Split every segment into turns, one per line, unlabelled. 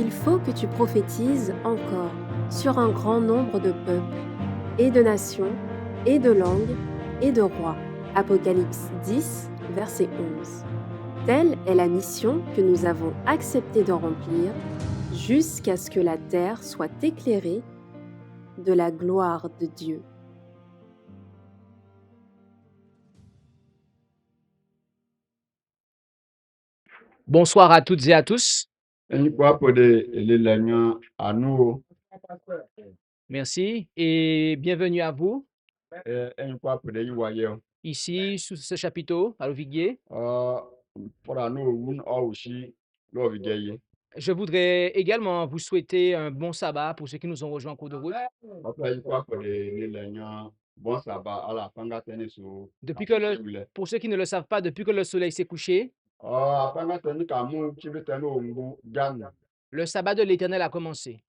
Il faut que tu prophétises encore sur un grand nombre de peuples, et de nations, et de langues, et de rois. Apocalypse 10, verset 11. Telle est la mission que nous avons accepté de remplir jusqu'à ce que la terre soit éclairée de la gloire de Dieu.
Bonsoir à toutes et à tous. Merci et bienvenue à vous ici sous ce chapiteau à Louvier. Je voudrais également vous souhaiter un bon sabbat pour ceux qui nous ont rejoints en cours de route. Pour ceux qui ne le savent pas, depuis que le soleil s'est couché, le sabbat de l'Éternel a commencé.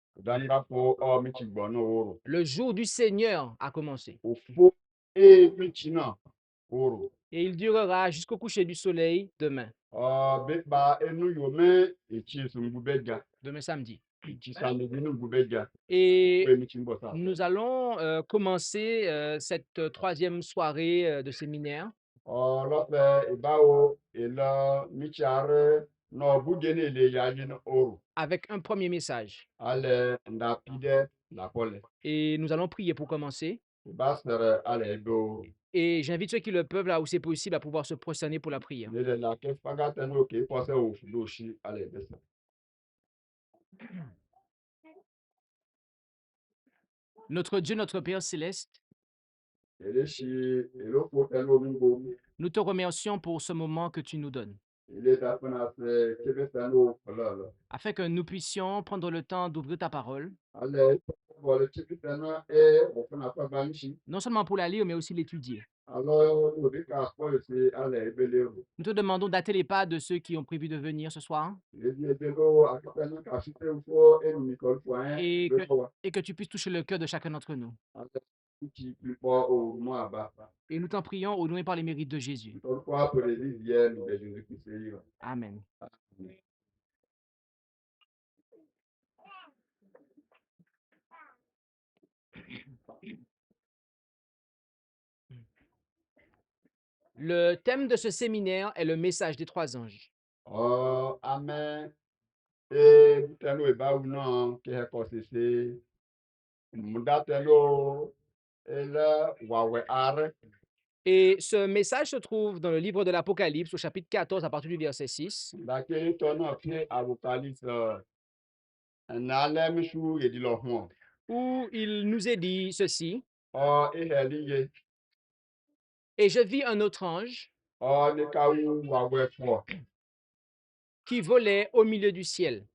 Le jour du Seigneur a commencé. Et il durera jusqu'au coucher du soleil demain. Demain samedi. Et nous allons commencer cette troisième soirée de séminaire avec un premier message. Et nous allons prier pour commencer. Et j'invite ceux qui le peuvent, là où c'est possible, à pouvoir se prosterner pour la prière. Notre Dieu, notre Père céleste, nous te remercions pour ce moment que tu nous donnes, afin que nous puissions prendre le temps d'ouvrir ta parole, non seulement pour la lire, mais aussi l'étudier. Nous te demandons d'hâter les pas de ceux qui ont prévu de venir ce soir et que tu puisses toucher le cœur de chacun d'entre nous. Et nous t'en prions au nom et par les mérites de Jésus. Amen. Le thème de ce séminaire est le message des trois anges. Et ce message se trouve dans le livre de l'Apocalypse au chapitre 14 à partir du verset 6. Où il nous est dit ceci. Et je vis un autre ange qui volait au milieu du ciel.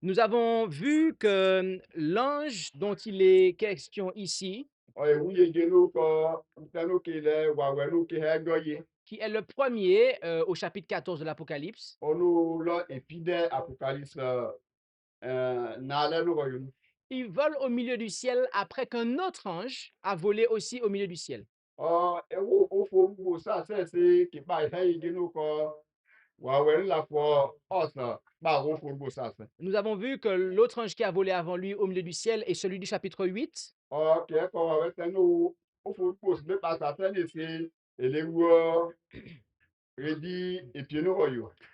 Nous avons vu que l'ange dont il est question ici, qui est le premier au chapitre 14 de l'Apocalypse, il vole au milieu du ciel après qu'un autre ange a volé aussi au milieu du ciel. Nous avons vu que l'autre ange qui a volé avant lui au milieu du ciel est celui du chapitre 8,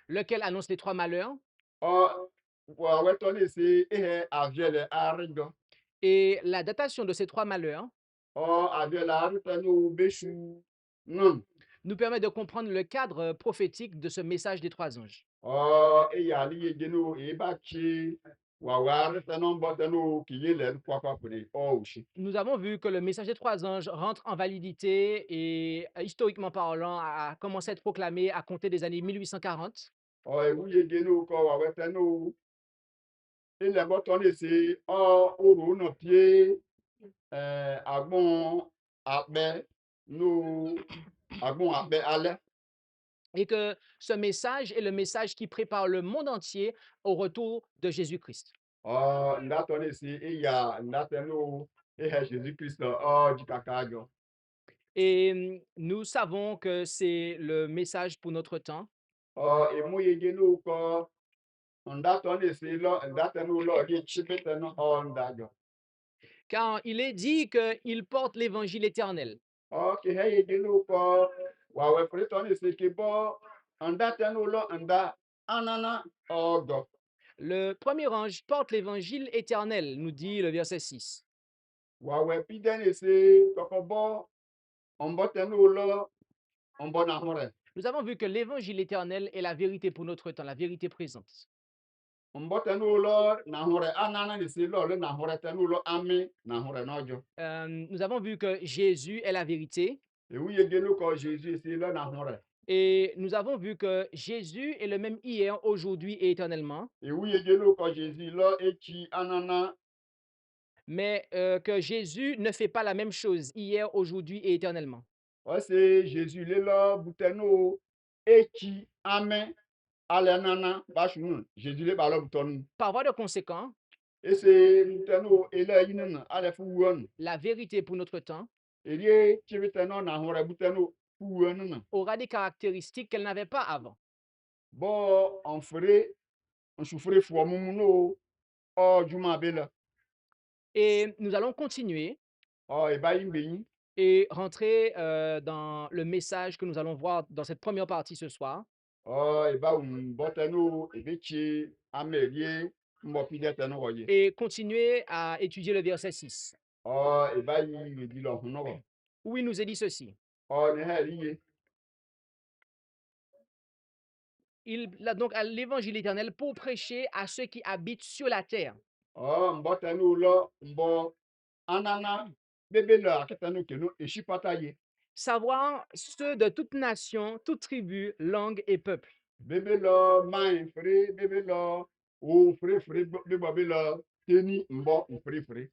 lequel annonce les trois malheurs. Et la datation de ces trois malheurs nous permet de comprendre le cadre prophétique de ce message des trois anges. Nous avons vu que le message des trois anges rentre en validité et, historiquement parlant, a commencé à être proclamé à compter des années 1840. Et que ce message est le message qui prépare le monde entier au retour de Jésus-Christ. Et nous savons que c'est le message pour notre temps.
emu yege no ko ndato ne se lo ndate no lo ri chibete no ndajo.
Car il est dit qu'il porte l'évangile éternel.
Ke he yege no ko wa we frito ne se ke bo ndate no lo nda anana odo.
Le premier ange porte l'évangile éternel, nous dit le verset 6.
Wa we pide ne se koko bo ombote no lo ombo na hore.
Nous avons vu que l'évangile éternel est la vérité pour notre temps, la vérité présente.
Mbote no lo na hore anana ne se lo le na hore te no lo ami na hore no ojo.
Nous avons vu que Jésus est la vérité
E wu yege no ko Jesus se lo na hore.
et nous avons vu que Jésus est le même hier, aujourd'hui et éternellement,
E wu yege no ko Jesus lo echi anana.
mais que Jésus ne fait pas la même chose hier, aujourd'hui et éternellement.
O se Jesus le lo buteno echi ame ale nana bashunu Jesus le ba lo butonu.
Par voie de conséquent,
E se buteno ele yinana ale fu won.
la vérité pour notre temps
E rie chibiteno na hore buteno fu wonuna.
aura des caractéristiques qu'elle n'avait pas avant.
Bo on fere on souffre fu omumu no o juma bela.
Et nous allons continuer
E ba yimbe
et rentrer dans le message que nous allons voir dans cette première partie ce soir.
e ba botenu e bechi amerie mbo pidete no oye.
Et continuer à étudier le verset 6,
E ba yi di lo hun no.
où il nous est dit ceci.
Ne ha riye.
Donc, à l'évangile éternel pour prêcher à ceux qui habitent sur la terre,
Mbotenu lo mbo anana bebe lo aketanu kenu eshipata ye.
savoir ceux de toute nation, toute tribu, langue et peuple.
Bebe lo main fre bebe lo o fre bebe lo teni mbo fre fre.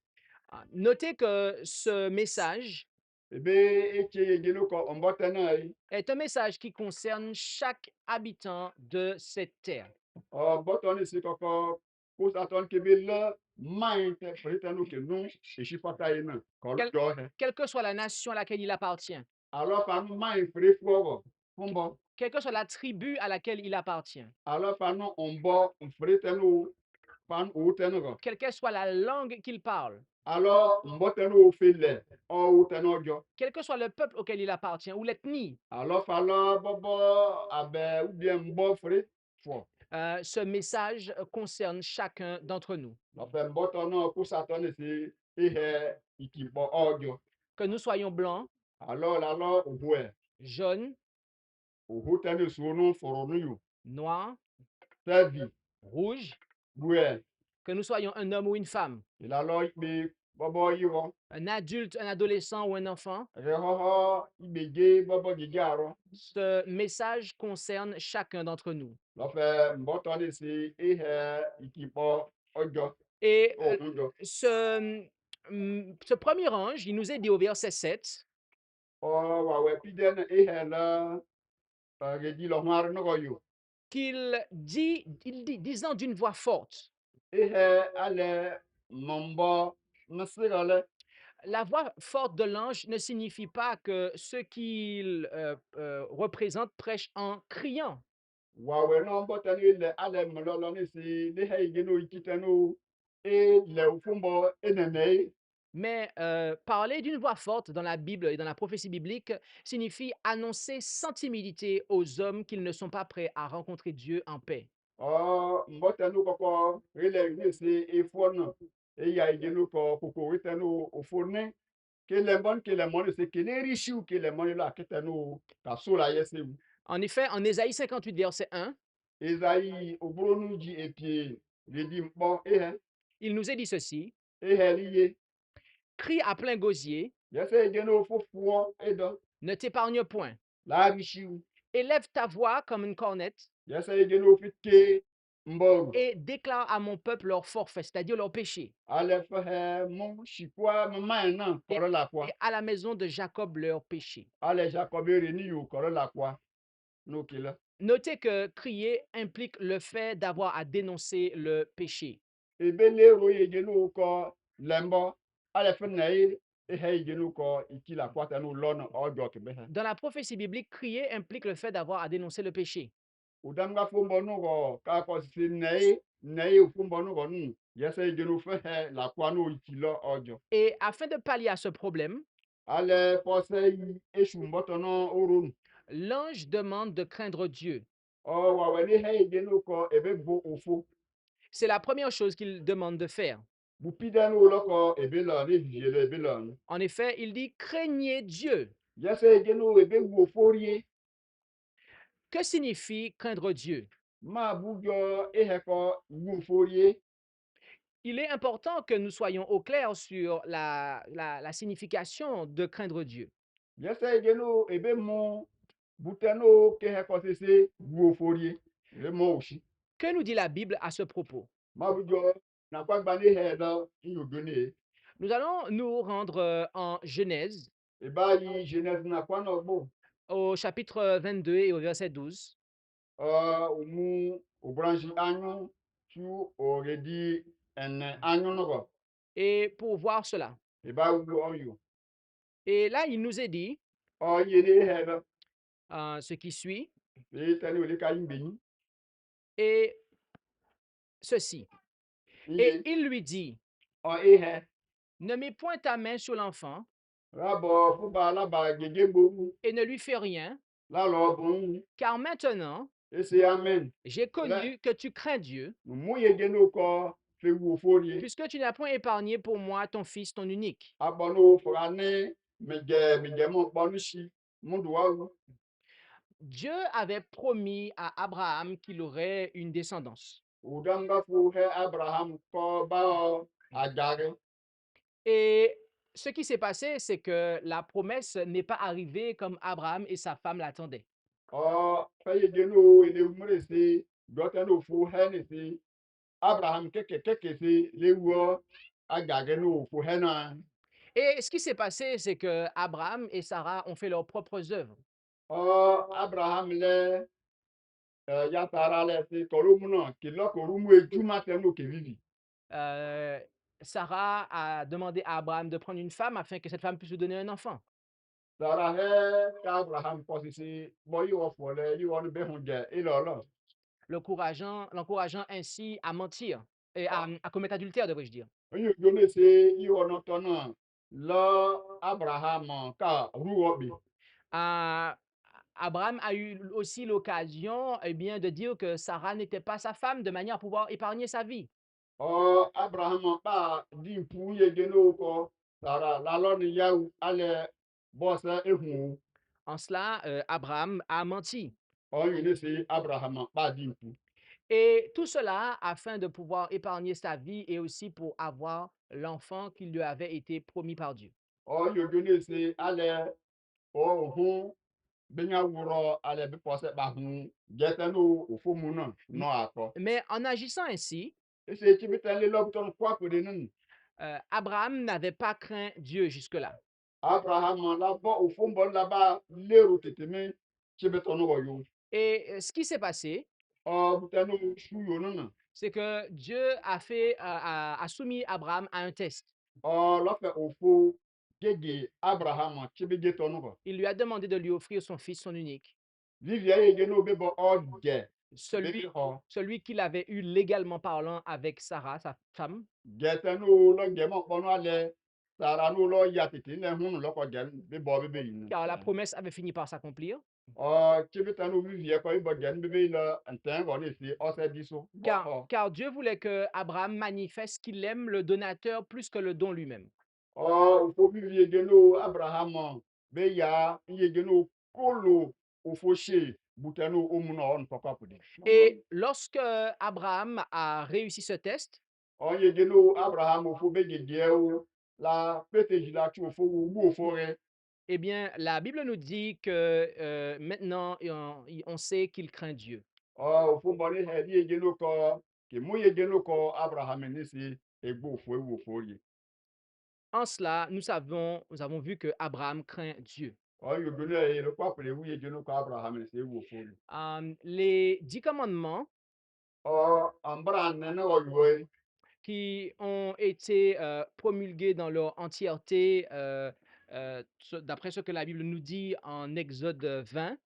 Notez que ce message
Ebe eche ye gelo ko mbotenu ai.
est un message qui concerne chaque habitant de cette terre.
Botonu si koko ko saton kebe lo main te fre tanu kenu eshipata ye na. Ko
Quel-
jo he.
Quelle que soit la nation à laquelle il appartient,
Alors panu main fre fuogo. Fumbo.
quelle que soit la tribu à laquelle il appartient,
Alors panu ombo fre tanu pan o tenu go.
quelle que soit la langue qu'il parle,
Alors mbotenu fele o tenu ojo.
quel que soit le peuple auquel il appartient ou l'ethnie,
Alors fala bobo abe ou bien mbo fre fo.
ce message concerne chacun d'entre nous.
Lofe mbotono ku satone si ihe ikibo ojo.
Que nous soyons blancs,
Alors lalo ubwe.
jaunes,
Uhu tenu sunu foronu yu.
noirs,
Tevi
rouges,
bwe.
que nous soyons un homme ou une femme,
Ilalo ikbe bobo yiwo.
un adulte, un adolescent ou un enfant,
Rehoho ibeje bobo gigaro.
ce message concerne chacun d'entre nous.
Lofe mbotoni si ihe ikibo ojo.
Et
Ojo.
ce premier ange, il nous est dit au verset 7,
Wawe piden ihe la redi lo mar no yo.
il dit, disant d'une voix forte,
Ihe ale mombo nasirale.
la voix forte de l'ange ne signifie pas que ceux qu'il représente prêchent en criant.
Wawe no mbotani le ale mlolo ni si de he geno ikitenu le ufumbo enene.
Mais parler d'une voix forte dans la Bible et dans la prophétie biblique signifie annoncer sans timidité aux hommes qu'ils ne sont pas prêts à rencontrer Dieu en paix.
Mbotanu koko ile ni si ifonu. Ya geno ko koko witenu ufone. Ke le mon se keneri shu ke le mon la ketenu kasula yesi.
En effet, en Ésaïe 58, verset 1,
Esaïe obronu ji epie redi mpo
il nous est dit ceci,
liye.
crie à plein gosier,
Yese geno fofuo edo.
ne t'épargne point,
La rishiu.
élève ta voix comme une cornette
Yese geno fitke mbo.
et déclare à mon peuple leur forfait, c'est-à-dire leur péché,
Ale fehe mon shikwa mama na
et,
koro la kwa.
et à la maison de Jacob leur péché.
Ale Jacobere ni yu koro la kwa. No kila.
Notez que crier implique le fait d'avoir à dénoncer le péché.
Ebele roye geno ko lembo. Ale fenei geno ko ikila kwa tanu lono ojo kebehe.
Dans la prophétie biblique, crier implique le fait d'avoir à dénoncer le péché.
udam ga fombo no go ka ko si nei u fombo no go nu yese geno fe he la kwa no ikilo ojo
Et afin de pallier à ce problème,
ale pose yi eshu mboto no orun
l'ange demande de craindre Dieu.
o wa we ni he geno ko ebe gbo ofo
C'est la première chose qu'il demande de faire.
bu pida no lo ko ebe la ni vie le ebe la nu
En effet, il dit craignez Dieu.
yese geno ebe gbo forie
Que signifie craindre Dieu?
ma bujo ehe ko gbo forie
Il est important que nous soyons au clair sur la signification de craindre Dieu.
yese geno ebe mo butano ke he ko se gbo forie le mo oshi
Que nous dit la Bible à ce propos?
ma bujo na kwa gba ni he da nyogene
Nous allons nous rendre en Genèse,
e ba yi Genèse na kwa no gbo
au chapitre 22 et au verset 12.
Omu obranji anyu tu already ene anyu no go
Et pour voir cela.
e ba wu oyo
Et là, il nous est dit
o ye ne he da
ce qui suit,
e tani ole ka yimbe yin
et ceci. Et
iye
il lui dit,
o e he
ne mets point ta main sur l'enfant
rabo fu ba la ba gege gbo
et ne lui fais rien,
la lo bun
car maintenant
e se amen
j'ai
la
connu que tu crains Dieu,
mu ye ge no ko fe wu forie
puisque tu n'as point épargné pour moi ton fils, ton unique.
abono frane me ge mo ponu shi mu do wa
Dieu avait promis à Abraham qu'il aurait une descendance.
udanga fu he Abraham ko ba agare
Et ce qui s'est passé, c'est que la promesse n'est pas arrivée comme Abraham et sa femme l'attendaient.
fɛyi geno ene umre si dɔtɛ no fu hɛni si Abraham keke si lewuɔ agage no fu hɛna
Et ce qui s'est passé, c'est que Abraham et Sarah ont fait leurs propres œuvres.
Abraham lɛ yatara lɛ si kɔlu mu na kilɔ koru mu ejuma tɛ no ke vivi
Euh, Sarah a demandé à Abraham de prendre une femme afin que cette femme puisse lui donner un enfant,
sara hɛ ka Abraham kɔsi si bɔ yiwɔ fɔ lɛ yiwɔ ni bɛ hun jɛ ilɔ lɔ
l'encourageant ainsi à mentir et à commettre adultère, devrais-je dire.
onye jone si yiwɔ nɔtɔ na lɔ Abraham ka ruwɔ bi.
Euh, Abraham a eu aussi l'occasion bien, de dire que Sarah n'était pas sa femme de manière à pouvoir épargner sa vie.
Abraham ba di mpu ye geno ko sara lalọ ni yawu ale bọsa ehun
En cela, Abraham a menti.
ọyìn ní sí Abraham ba di mpu
Et tout cela afin de pouvoir épargner sa vie et aussi pour avoir l'enfant qui lui avait été promis par Dieu.
ọyìn ojo ní sí ale ohun benya wúrọ ale bí pọsẹ ba hun jẹtẹ ní òfómu náà nọ àkọ
Mais en agissant ainsi,
ẹsẹ tí bí tẹlẹ lọbùtọ ní kwakùdé nínú
Abraham n'avait pas craint Dieu jusque-là.
Abraham labọ òfómbọ laba lérò tètè mi tí bí tọ ní wọyọ
Et ce qui s'est passé,
bùtẹ ní ṣúyọ nínú
c'est que Dieu a soumis Abraham à un test.
lọfẹ òfó gègé Abraham tí bí gé tọ ní wọ.
Il lui a demandé de lui offrir son fils, son unique,
Vivia ye geno bebo odge
celui,
bebe ho
celui qu'il avait eu légalement parlant avec Sarah, sa femme.
gete no lo gemo pono ale sara no lo ya titi ne hunu lo ko gen bebo bebe yin
Car la promesse avait fini par s'accomplir.
chibita no vivia ko ibo gen bebe la enten go ni si o se diso bo ho
Car Dieu voulait que Abraham manifeste qu'il aime le donateur plus que le don lui-même.
fo vivia geno Abraham be ya ye geno kolo o fo she butano o mu no on papa pude
Et lorsque Abraham a réussi ce test,
ye geno Abraham o fo be ge o la pete jila tu o fo wu o fo re
eh bien, la Bible nous dit que maintenant, on sait qu'il craint Dieu.
Ofumbɔni hɛdi yegeno kɔ kemu yegeno kɔ Abraham nisi egbo ofo ewu ofo ye.
En cela, nous avons vu que Abraham craint Dieu.
Yogonu ye le kpapere ewu yegeno kɔ Abraham nisi ewu ofo ye.
Les 10 commandements
Ambra nene ɔyɔe
qui ont été promulgués dans leur entièreté, d'après ce que la Bible nous dit en Exode 20,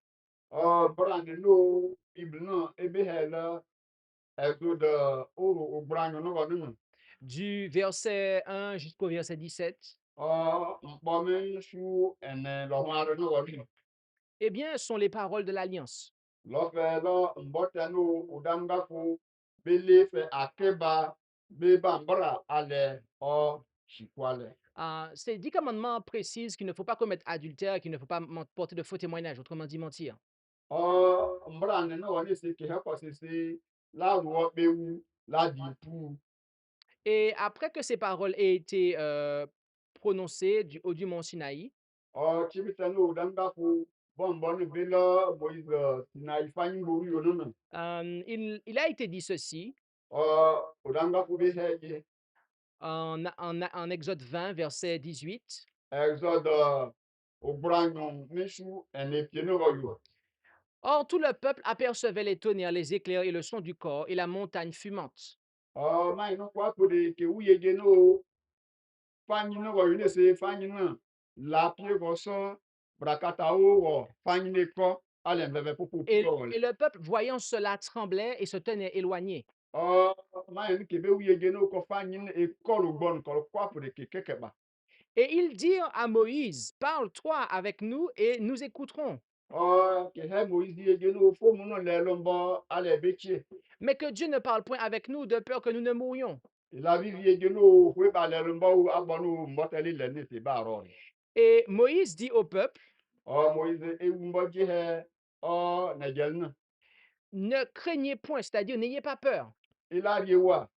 brand no Bible no ebe he la Exode oro ogbranyo no go nunu.
du verset 1 jusqu'au verset 17,
Mkpome shu ene lo hware no go nunu.
eh bien, sont les paroles de l'Alliance.
Lo fe lo mbote no udanga fu bele fe akeba be bambara ale o shikwale.
Ces 10 commandements précisent qu'il ne faut pas commettre adultère, qu'il ne faut pas porter de faux témoignages, autrement dit mentir.
Brand no go ni se ke he ko se la ruo bewu la di pu.
Et après que ces paroles aient été prononcées au du mont Sinaï,
Chibita no udanga fu bombon bela Moïse Sinai fanyi mburu yo nunu.
il a été dit ceci
Udanga fu be he
en Exode 20, verset 18.
Exode Obranyon Mishu ene pieno yo.
Or, tout le peuple apercevait les tonnerres, les éclairs et le son du corps et la montagne fumante.
Mai no kwa ko de ke uye ge no fanyi no go yune se fanyi na la pie go so brakata o wo fanyi ne ko ale mbebe popo pu
Et le peuple, voyant cela, tremblait et se tenait éloigné.
Mai no ke be uye ge no ko fanyi ne e ko lo gbon ko kwa ko de ke keke ba.
Et ils dirent à Moïse, parle-toi avec nous et nous écouterons.
Ke he Moïse ye ge no fo mu no le lombo ale beche.
Mais que Dieu ne parle point avec nous de peur que nous ne mourions.
La vie ye ge no we ba le lombo abonu mboteli le ne se ba ro.
Et Moïse dit au peuple,
Moïse ewu mboji he na gel na.
ne craignez point, c'est-à-dire n'ayez pas peur,
Ila rie wa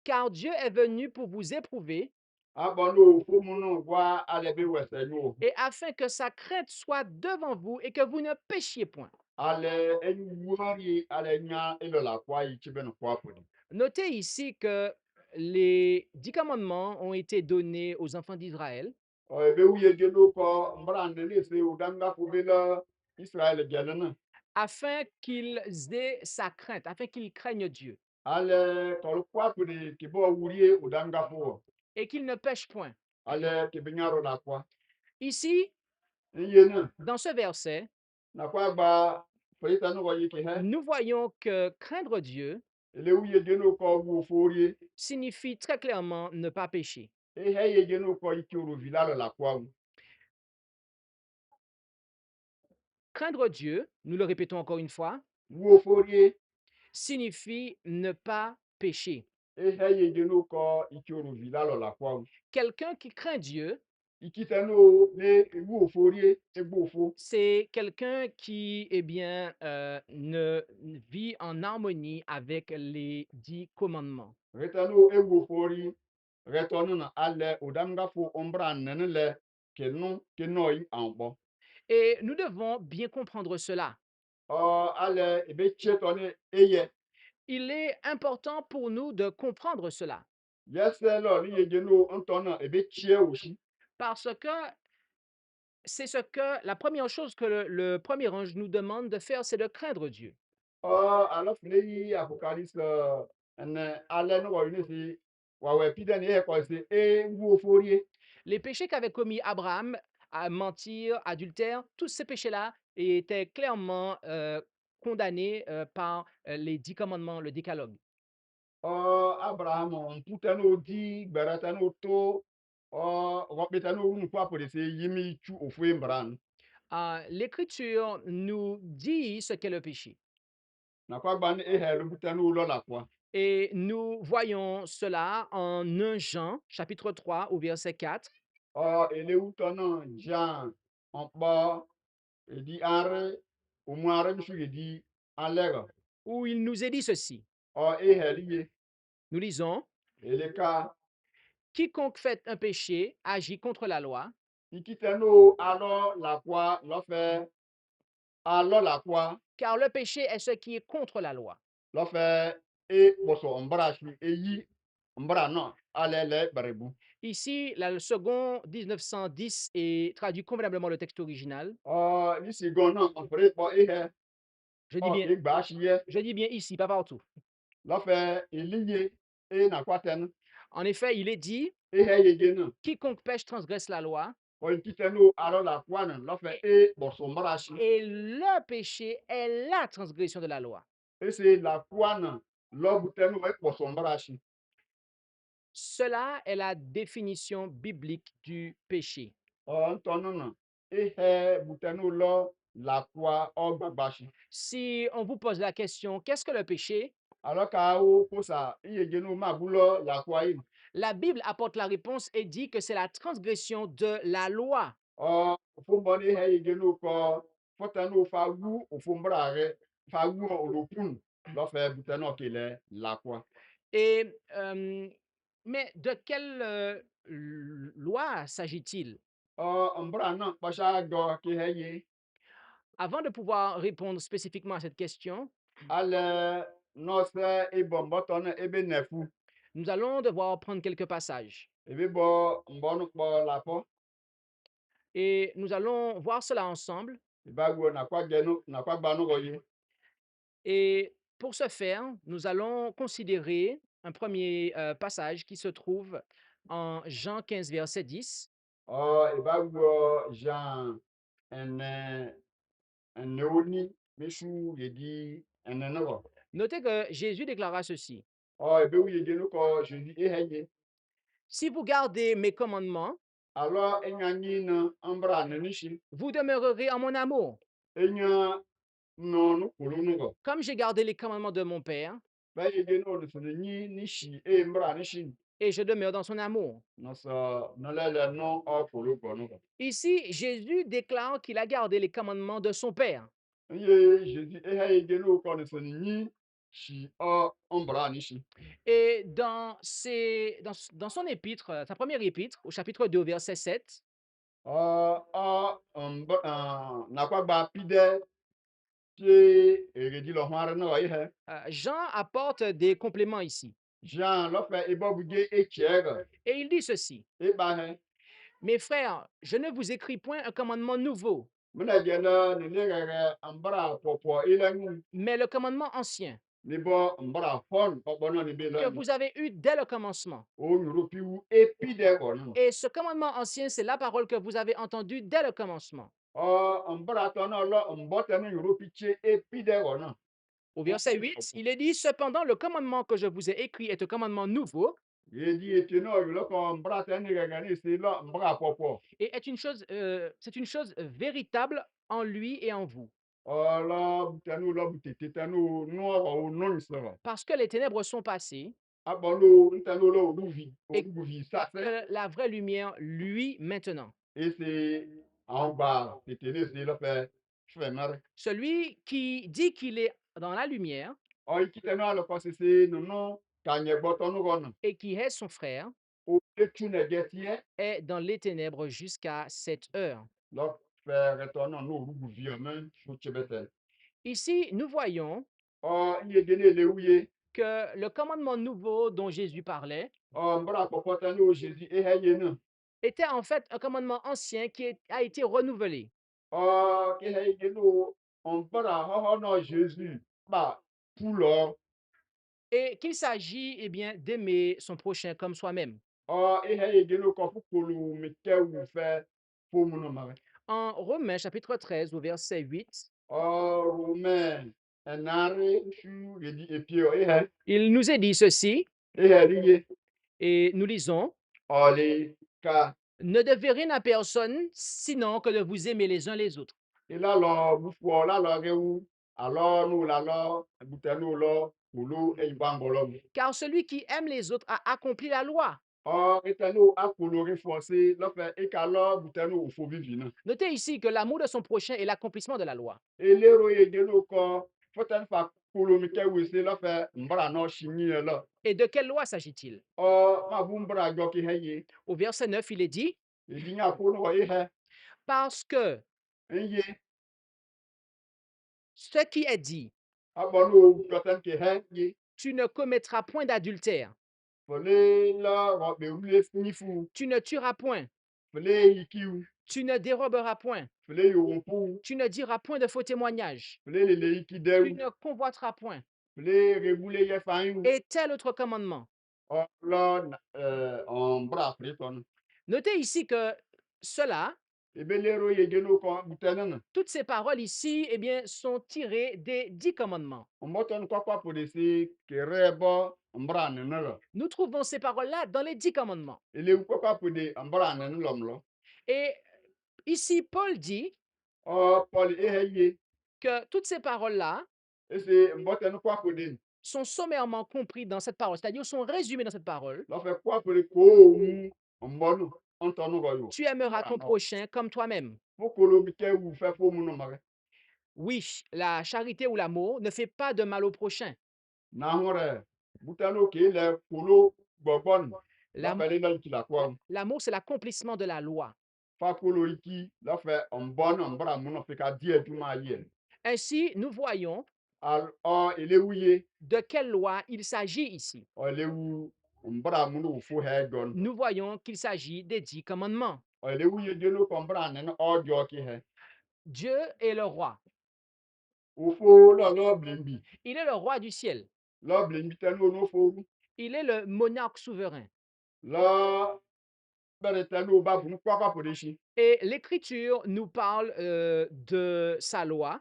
car Dieu est venu pour vous éprouver
abonu fo mu no wa ale be wese no.
et afin que sa crainte soit devant vous et que vous ne péchiez point.
Ale enyu wari ale nya elo la kwa yi chibe no kwa podi.
Notez ici que les 10 commandements ont été donnés aux enfants d'Israël
Ebe wu ye ge no ko mbrande ne se udanga fu be la Israël gel na.
afin qu'ils aient sa crainte, afin qu'ils craignent Dieu
Ale ko kwa podi ki bo wurie udanga fu.
et qu'ils ne pêchent point.
Ale ke binyaro la kwa.
Ici,
Iye na
dans ce verset,
na kwa gba Frita no go yi ki he.
nous voyons que craindre Dieu
Ele wu ye ge no ko wu forie.
signifie très clairement ne pas pécher.
E he ye ge no ko ikoro vilalo la kwa wu.
Craindre Dieu, nous le répétons encore une fois,
Wu forie.
signifie ne pas pécher.
E he ye ge no ko ikoro vilalo la kwa wu.
Quelqu'un qui craint Dieu,
Ikita no ne wu forie egbo fo.
c'est quelqu'un qui, eh bien, ne vit en harmonie avec les 10 commandements.
Reta no egbo fori. Reto no na ale udanga fu ombra nene le ke no yi anbo.
Et nous devons bien comprendre cela.
Ale ebe cheto ne eye.
Il est important pour nous de comprendre cela
Yes lo ni ye ge no ntona ebe chie oshi.
parce que c'est ce que la première chose que le premier ange nous demande de faire, c'est de craindre Dieu.
Alors ne yi Apocalypse ene ale no go yune si wa we pide ne ye ko si wu forie.
Les péchés qu'avait commis Abraham, à mentir, adultère, tous ces péchés-là étaient clairement condamnés par les 10 commandements, le décalogue.
Abraham puta no di gbarata no to wokpeta no unu kwa pore se yimi chu ofu embran.
L'Écriture nous dit ce qu'est le péché.
Na kwa gban e he lu puta no lo la kwa.
Et nous voyons cela en 1 Jean, chapitre 3, au verset 4.
Ele uto no Jean on pa e di are o mu are mi su e di alega.
Où il nous est dit ceci.
E he liye
Nous lisons,
ele ka
quiconque fait un péché agit contre la loi,
ikita no alo la kwa lo fe alo la kwa
car le péché est ce qui est contre la loi.
lo fe e boso ombra shi e yi ombra no ale le barebu.
Ici, le second 1910 est traduit convenablement le texte original.
Ni si gon no on fere po e he
Je dis bien,
e gba shi ye
je dis bien ici, pas partout.
lo fe eliye e na kwa ten
En effet, il est dit,
e he ye ge no
quiconque pêche transgresse la loi,
on quitte nous alors la poine l'a fait et bon son brachi
Et le péché est la transgression de la loi.
et c'est la poine là boutte nous et pour son brachi
Cela est la définition biblique du péché.
en tonnon et boutte nous là la quoi au gbabachi
Si on vous pose la question, qu'est-ce que le péché?
alors qu'à au pour ça il y a nous ma boule la quoi
La Bible apporte la réponse et dit que c'est la transgression de la loi.
oh faut bonner il y a nous quoi faut nous fa gu au fond brare fa gu au lopun là fait boutte nous qu'il est la quoi
Et, mais de quelle loi s'agit-il?
oh on bra non pas ça do qui est
Avant de pouvoir répondre spécifiquement à cette question,
ale nɔsɛ ibɔmbɔtɔnɔ ebe nɛfu
nous allons devoir prendre quelques passages.
ebi bɔ mbɔnu kpɔ lapɔ
Et nous allons voir cela ensemble.
ibago nakwa gɛnu nakwa gbanu wɔyi
Et pour ce faire, nous allons considérer un premier passage qui se trouve en Jean 15, verset 10.
ɔ ibago jean ɛnɛ ɛnɛwoni misu yedi ɛnɛnɛwɔ
Notez que Jésus déclara ceci.
ɔ ebewu yedinu kɔ jeudi ehɛye
Si vous gardez mes commandements,
alɔ enyanyi na ɔmbra nɛnishi
vous demeurerez en mon amour.
enya nɔnu kolonu kɔ
Comme j'ai gardé les commandements de mon Père
bɛ yedinu ɔdusɔnɔ nyi nishi eye mbra nishi
et je demeure dans son amour.
nɔsɔ nɔlɛlɛ nɔ ɔkolo gbɔnu kɔ.
Ici, Jésus déclare qu'il a gardé les commandements de son Père.
Nye Jésus ehe genu ko ne soni nyi shi o ombra ni shi.
Et dans son épître, sa première épître, au chapitre 2, verset 7,
Na kwa gba pide tie eredi lo hware na wa ihe.
Jean apporte des compléments ici.
Jean lo fe ebo buge e chiega
Et il dit ceci.
e ba he.
Mes frères, je ne vous écris point un commandement nouveau,
Muna gena ne ne gere ambra popo ile nyu
mais le commandement ancien
ni bo ambra hon obono ni be
que
lo.
vous avez eu dès le commencement.
O nyuro pi wu e pide ko no.
Et ce commandement ancien, c'est la parole que vous avez entendue dès le commencement.
Ambra to no lo mbote ni nyuro pi che e pide ko no.
Au verset 8, il est dit, cependant, le commandement que je vous ai écrit est un commandement nouveau
Ye di ete no yo lo ko mbra te ni gere ni se lo mbra popo.
et c'est une chose véritable en lui et en vous.
Lo butanu lo butete tanu no o no nsoro.
Parce que les ténèbres sont passées
Abolo ntanu lo ruvi o
et
ruvi sa se
que la vraie lumière, lui, maintenant.
e se en ba tete ne se lo fe fe mare.
Celui qui dit qu'il est dans la lumière
O ikite no lo ko se no no ka nye gboto no go no.
et qui est son frère
O etu ne getie
est dans les ténèbres jusqu'à cette heure.
lo fe retono no ruvi o men so chebete.
Ici, nous voyons
O ye gene le uye
que le commandement nouveau dont Jésus parlait
o mbra popo tanu o Jésus e heye no.
était en fait un commandement ancien a été renouvelé.
Ke heye genu on mbra ho ho no Jésus ba pulo
Et qu'il s'agit eh bien, d'aimer son prochain comme soi-même.
ihe yegeno kɔfukpolu mikewu fɛ fomunu mare.
En Romains chapitre 13 au verset 8,
Romain enare su yedi epio ihe
il nous est dit ceci,
ihe liye
et nous lisons,
ɔli ka
ne devez rien à personne sinon que de vous aimer les uns les autres.
ilalɔ bufuɔ lalɔ rewu alɔ nu lalɔ butanu lɔ kpolu eyibangɔlɔ mu.
Car celui qui aime les autres a accompli la loi.
Itanu akpolo rifɔsi lɔfɛ ikalɔ butanu ofo vivi na.
Notez ici que l'amour de son prochain est l'accomplissement de la loi.
Elero yegeno kɔ fɔtɛni fa kpolo mikewu se lɔfɛ mbara nɔ si nyi lɔ.
Et de quelle loi s'agit-il?
Ma bu mbara jɔ ki heye.
Au verset 9, il est dit,
Edinya kono wa ihe
parce que
enye
ce qui est dit,
abonu goten ke he ye
tu ne commettras point d'adultère,
fole la ro be ule nifu
tu ne tueras point,
fole yikiu
tu ne déroberas point,
fole yorumpu
tu ne diras point de faux témoignages,
fole le
tu
yikideru
ne convoiteras point,
fole rebule ye fayu
et tel autre commandement.
la on bra friton
Notez ici que Cela,
ebe lero ye geno ko butanana
toutes ces paroles ici, eh bien, sont tirées des 10 commandements.
moton kwa kwa polisi kerebo mbra nenelo
Nous trouvons ces paroles-là dans les 10 commandements.
ele kwa kwa pode mbra nenlomlo
Et ici, Paul dit
o poli eheye
que toutes ces paroles-là
ese mboten kwa pode
sont sommairement compris dans cette parole, c'est-à-dire sont résumés dans cette parole.
lo fe kwa pode ko mu mbonu ontonu go yo
Tu aimeras
mbra
ton
no
prochain comme toi-même.
fokolo mi ke wu fe fo mu no mare
Oui, la charité ou l'amour ne fait pas de mal au prochain.
na hore butano ke le kolo gbogbon lo
L'am-
fe le nan ti la kwa
L'amour, c'est l'accomplissement de la loi.
fa kolo iki lo fe mbonu mbra mu no fe ka die tu ma ye
Ainsi, nous voyons
al o ele wuye
de quelle loi il s'agit ici.
o ele wu mbra mu no fo he gon
Nous voyons qu'il s'agit des 10 commandements.
o ele wuye geno ko mbra ne no o jo ki he
Dieu est le roi.
o fo lo blimbi
Il est le roi du ciel.
lo blimbi tanu no fo
Il est le monarque souverain.
lo bere tanu ba bu kwa kwa pode shi
Et l'Écriture nous parle de sa loi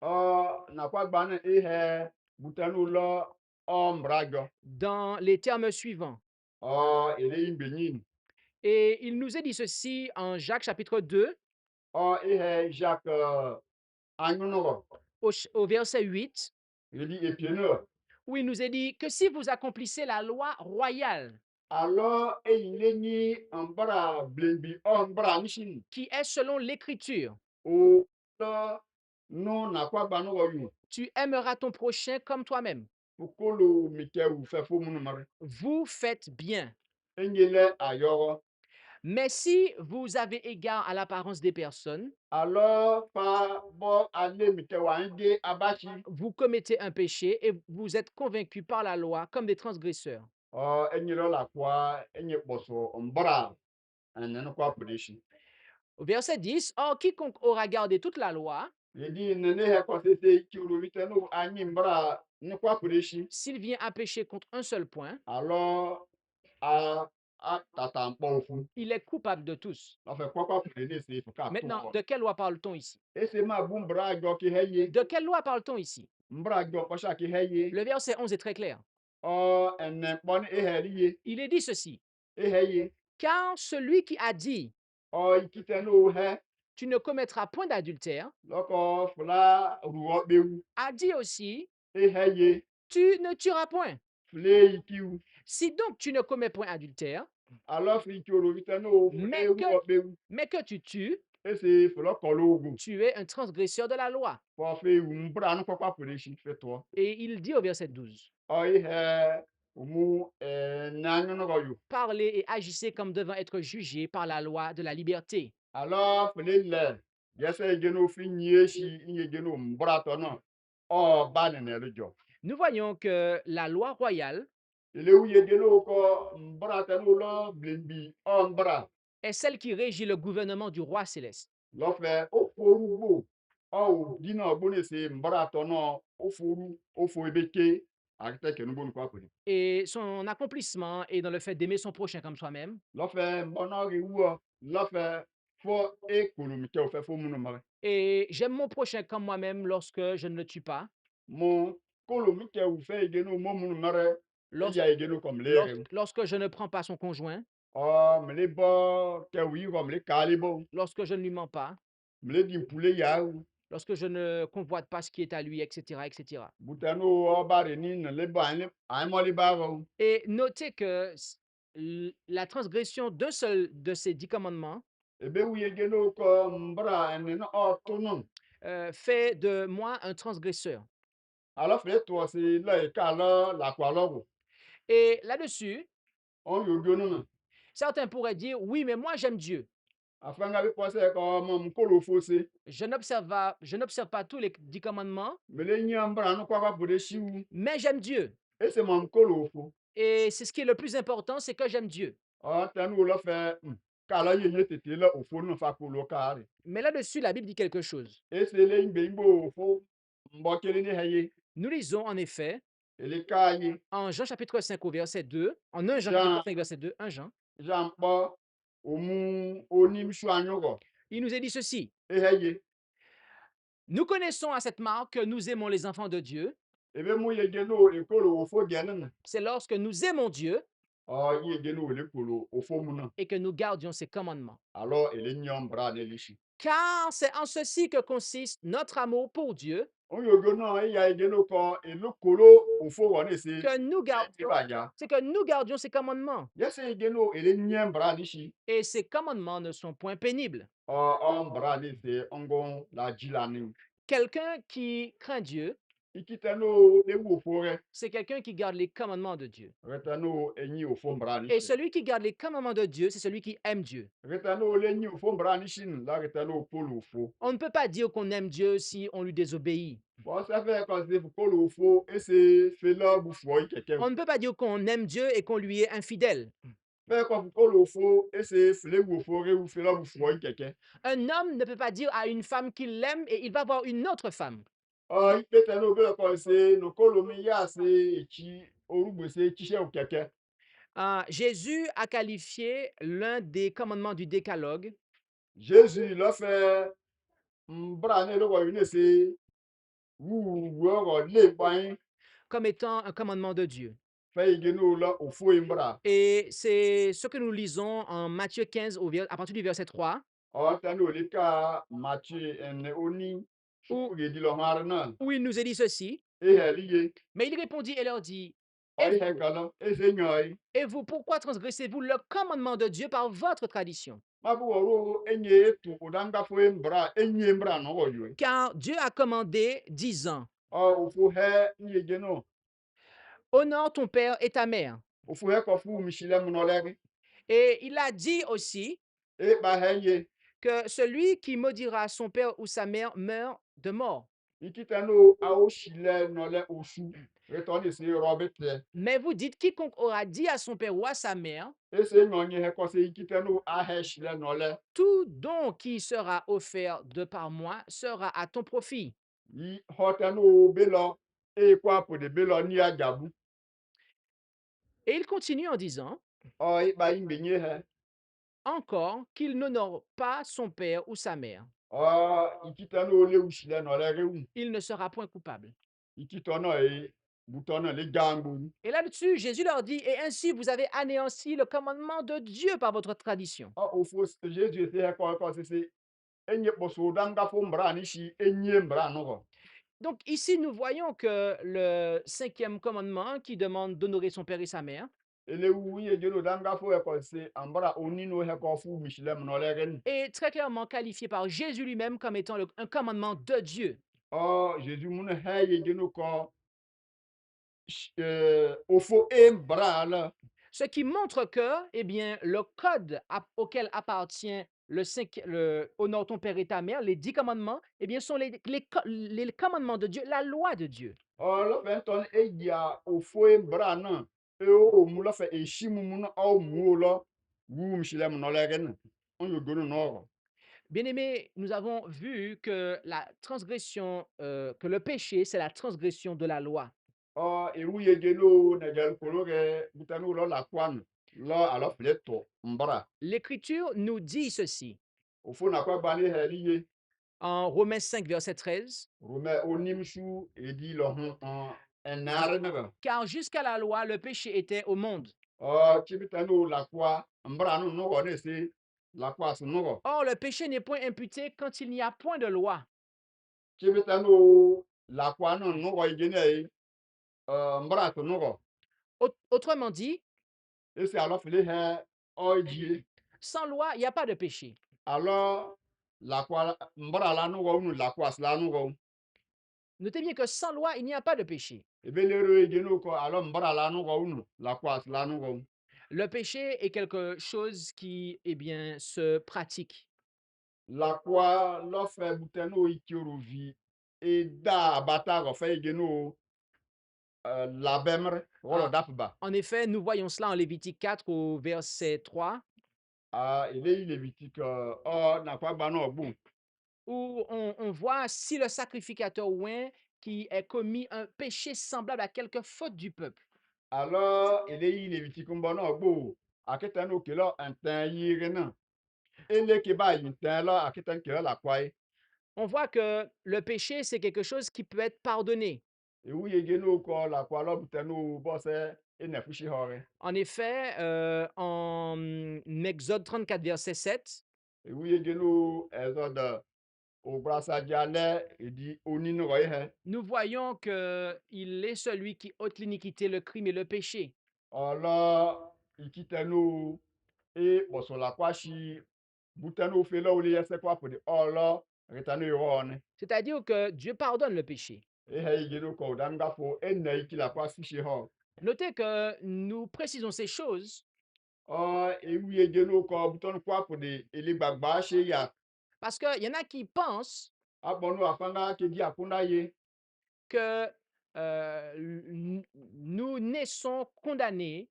o na kwa gba na ihe butanu lo o mbra jo
dans les termes suivants.
o ele imbenyin
Et il nous est dit ceci en Jacques chapitre 2
o ihe Jacques anyuno
au verset 8,
ele epieno
où il nous est dit que si vous accomplissez la loi royale,
alors eyile ni mbra blimbi o mbra nishin
qui est selon l'Écriture,
o lo no na kwa gba no yu
tu aimeras ton prochain comme toi-même.
fokolo mi ke wu fe fo mu no mare
Vous faites bien.
enyele ayoro
Mais si vous avez égard à l'apparence des personnes,
alors pa bo ale mi ke wa nge abachi
vous commettez un péché et vous êtes convaincus par la loi comme des transgresseurs.
o enyelo la kwa enye poso mbra enen kwa pulishi
Au verset 10, or quiconque aura gardé toute la loi,
yedi nene he kwa sese ki ulu vitenu anyi mbra ni kwa pulishi
s'il vient à pécher contre un seul point,
alors a tata mpo ofu
il est coupable de tous.
la fe kwa pulini se fuka
Maintenant,
tu
de quelle loi parle-t-on ici?
ese ma bu mbra jo ki heye
De quelle loi parle-t-on ici?
mbra jo ko sha ki heye
Le verset 11 est très clair.
o enen pon eheliye
Il est dit ceci,
eheye
car celui qui a dit,
o ikitenu he
tu ne commettras point d'adultère,
loko fula ruo bewu
a dit aussi,
eheye
tu ne tueras point.
fle ikiu
Si donc tu ne commets point adultère,
alors fi ki ulu vitenu
mais
ruo bewu
mais que tu tues,
ese fula kologu
tu es un transgresseur de la loi.
for fe mbra no kwa pulishi fe to
Et il dit au verset 12,
o ihe umu nanyo no yu
parlez et agissez comme devant être jugés par la loi de la liberté.
alors fle le yese geno fi nyeshi inye geno mbra to no o ba ne ne jo
Nous voyons que la loi royale
ele uye geno ko mbra ta no lo blimbi o mbra
est celle qui régit le gouvernement du roi céleste.
lo fe o foru gbo o dina ogbone se mbra to no o foru o fo ebeke akite kenu bonu kwa puli
Et son accomplissement est dans le fait d'aimer son prochain comme soi-même.
lo fe mbono ri wo lo fe fo e kolo mi ke o fe fo mu no mare
Et j'aime mon prochain comme moi-même lorsque je ne le tue pas,
mo kolo mi ke u fe geno mo mu no mare e
lorsque,
ya geno kom lere
lorsque je ne prends pas son conjoint,
o me le bo ke wi ko me le kali bo
lorsque je ne lui mens pas,
me le di pule ya u
lorsque je ne convoite pas ce qui est à lui, etc., etc.
butano o bare ni ne le ba ni ai mo le ba ro
Et notez que la transgression d'un seul de ces 10 commandements
e be wi geno ko mbra ene no o to no
fait de moi un transgresseur.
ala fe to se la e ka la kwa lo
Et là-dessus,
on yo geno no
certains pourraient dire, oui, mais moi j'aime Dieu.
afanga bi po se ko mo kolo fo se
Je n'observe pas tous les 10 commandements,
me le nya mbra no kwa bude shi u
mais j'aime Dieu.
e se mo kolo fo
Et c'est ce qui est le plus important, c'est que j'aime Dieu.
o tanu lo fe ka la ye tete la ofo no fa kolo ka re
Mais là-dessus, la Bible dit quelque chose.
esele ingbe ingbo ofo mbo kele ni heye
Nous lisons en effet
ele ka ye
en Jean chapitre 5 au verset 2, en 1 Jean chapitre
Jean
5 verset 2, 1 Jean,
Jean kpo omu onim shu anyugo
Il nous est dit ceci:
eheye
nous connaissons à cette marque que nous aimons les enfants de Dieu,
ebe mu yegeno ekolo ofo genen
c'est lorsque nous aimons Dieu
o yegeno lekolo ofo muna
et que nous gardions ses commandements.
alors ele nyom bra ne lishi
Car c'est en ceci que consiste notre amour pour Dieu,
on yogono ya yegeno ko elokolo ofo woni se
que nous gardions,
ibaja
c'est que nous gardions ses commandements.
yese yegeno ele nyem bra lishi
Et ces commandements ne sont point pénibles.
o on bra ni se ongon la jilani
Quelqu'un qui craint Dieu,
ikitano lewu ofo re
c'est quelqu'un qui garde les commandements de Dieu.
retano enyi ofo bra
Et
lishi
celui qui garde les commandements de Dieu, c'est celui qui aime Dieu.
retano lenyi ofo bra lishi la retano polo ofo
On ne peut pas dire qu'on aime Dieu si on lui désobéit.
bon ça fait quand c'est polo ofo et c'est fait là bufo ikeke
On ne peut pas dire qu'on aime Dieu et qu'on lui est infidèle.
fait quand polo ofo et c'est fait bufo re ou fait là bufo ikeke
Un homme ne peut pas dire à une femme qu'il l'aime et il va voir une autre femme.
iketano be quand c'est no kolomi ya c'est chi orugbe c'est chiche okeke
Jésus a qualifié l'un des commandements du décalogue
Jésus l'a fait mbra ne lo ko une c'est wu wo le pan
comme étant un commandement de Dieu.
fait igeno là ofo mbra
Et c'est ce que nous lisons en Matthieu 15 à partir du verset 3,
o tano le ka Matthieu en oni
où,
shuku ge di lo harna
où il nous est dit ceci.
e heliye
Mais il répondit et leur dit,
o
et
he
vous,
kala e se nyoy
et vous, pourquoi transgressez-vous le commandement de Dieu par votre tradition?
mabu woro enye tu udanga fo mbra enye mbra no wo yo
Car Dieu a commandé, disant,
o ofo he nye geno
honore ton père et ta mère.
ofo he ko fu mishile mu no le
Et il a dit aussi
e ba he ye
que celui qui maudira son père ou sa mère meurt de mort.
ikitano a o shile no le osu retoni se robete
Mais vous dites, quiconque aura dit à son père ou à sa mère,
e se nyonye he ko se ikitano a he shile no le
tout don qui sera offert de par moi sera à ton profit.
yi hotano belo e kwa po de belo ni ajabu
Et il continue en disant,
o ba imbenye he
encore qu'il n'honore pas son père ou sa mère,
ikitano le ushile no le rewu
il ne sera point coupable.
ikitono e butono le gambu
Et là-dessus, Jésus leur dit, et ainsi vous avez anéanti le commandement de Dieu par votre tradition.
ofo Jésus se he ko se enye poso danga fo mbra ni shi enye mbra no go
Donc ici, nous voyons que le cinquième commandement qui demande d'honorer son père et sa mère
ele wu ye jelo danga fo he ko se ambra onino he ko fu mishile no le ren
est très clairement qualifié par Jésus lui-même comme étant un commandement de Dieu.
Jésus mun he ye jeno ko ofo e mbra la
Ce qui montre que, eh bien, le code auquel appartient honore ton père et ta mère, les 10 commandements, eh bien, sont les commandements de Dieu, la loi de Dieu.
lo fe ton e ya ofo e mbra na e o mu lo fe e shimu mu na o mu lo wu mishile no le ren on yo gono no
Bien-aimés, nous avons vu que la transgression, que le péché, c'est la transgression de la loi.
ewu ye jelo na jel kolo ge butanu lo la kwan lo alo fleto mbra
L'Écriture nous dit ceci
ofo na kwa bani he liye
en Romains 5, verset 13.
rome onim shu e di lo hun enare ne ba
Car jusqu'à la loi, le péché était au monde.
chibitanu la kwa mbra no no go ne se la kwa su no go
Or, le péché n'est point imputé quand il n'y a point de loi.
chibitanu la kwa no no go ige ne mbra su no go
Autrement dit,
e se alo fle he ji
sans loi, il n'y a pas de péché.
alo la kwa mbra la no go nu la kwa la no go
Notez bien que sans loi, il n'y a pas de péché.
ebelero e jeno ko alo mbra la no go nu la kwa la no go
Le péché est quelque chose qui, eh bien, se pratique.
la kwa lo fe buteno ikiorovi e da bata go fe jeno la bemre wolo
Ah,
dafba
En effet, nous voyons cela en Lévitique 4 au verset 3,
ele Lévitique na kwa ba no bu
où on voit si le sacrificateur oint qui ait commis un péché semblable à quelque faute du peuple.
alors ele Lévitique mbo no bu aketa no kelo antan yire na ele ke ba yin tan la akiten ke la kwai
On voit que le péché, c'est quelque chose qui peut être pardonné.
e wu ye ge no ko la kwa lo buten no bo se e na fushi hore
En effet, en Exode 34, verset 7,
e wu ye ge no ezo da o brasa jale e di oni no ro he
nous voyons qu'il est celui qui ôte l'iniquité, le crime et le péché.
olo ikite no e bo so la kwa shi buten no fe lo o le yese kwa po de olo retanu yo ne
C'est-à-dire que Dieu pardonne le péché.
e he ye no ko dan ga fo e na iki la kwa fushi ho
Notez que nous précisons ces choses
e wu ye ge no ko buton kwa po de ele gbagba se ya
parce qu'il y en a qui pensent
agbonu afanga ke di akunda ye
que nous naissons condamnés,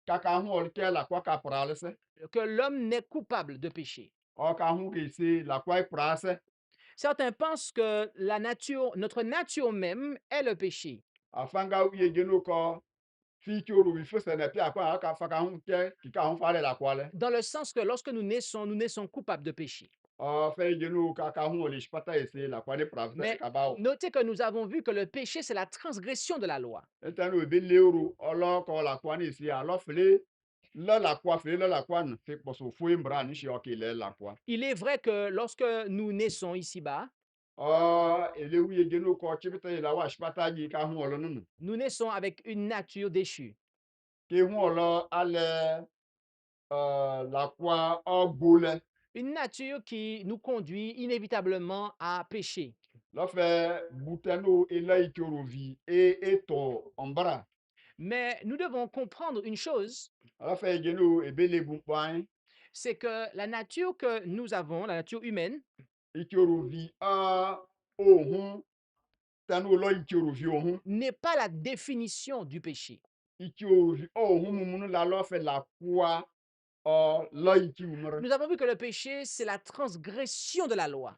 kaka hu o ke la kwa ka pralese
que l'homme n'est coupable de péché.
o ka hu ke se la kwa prase
Certains pensent que notre nature même est le péché.
afanga wu ye ge no ko fi ki oru wi fese na pi akwa ka fa ka hu ke ki ka hu fa le la kwa le
Dans le sens que lorsque nous naissons coupables de péché.
fe ye no kaka hu o le spata ese la kwa ne prase
Mais
ka ba o
notez que nous avons vu que le péché, c'est la transgression de la loi.
etanu be le oru olo ko la kwa ni si alo fele la kwa fele la kwa n fe poso fu imbra ni shi o ke le la kwa
Il est vrai que lorsque nous naissons ici-bas,
ele wu ye ge no ko chibita la wa spata ji ka hu o lo nu
nous naissons avec une nature déchue.
ke hu o lo ale la kwa ogbole
Une nature qui nous conduit inévitablement à pécher.
lɔfɛ butano ela ikorovi e eto ombra
Mais nous devons comprendre une chose,
lɔfɛ igeno ebele bumpan
c'est que la nature que nous avons, la nature humaine,
ikorovi a ohun tanu lɔ ikorovi ohun
n'est pas la définition du péché.
ikorovi ohun mumunu la lɔfɛ la kwa lɔ ikiwumere
Nous avons vu que le péché, c'est la transgression de la loi.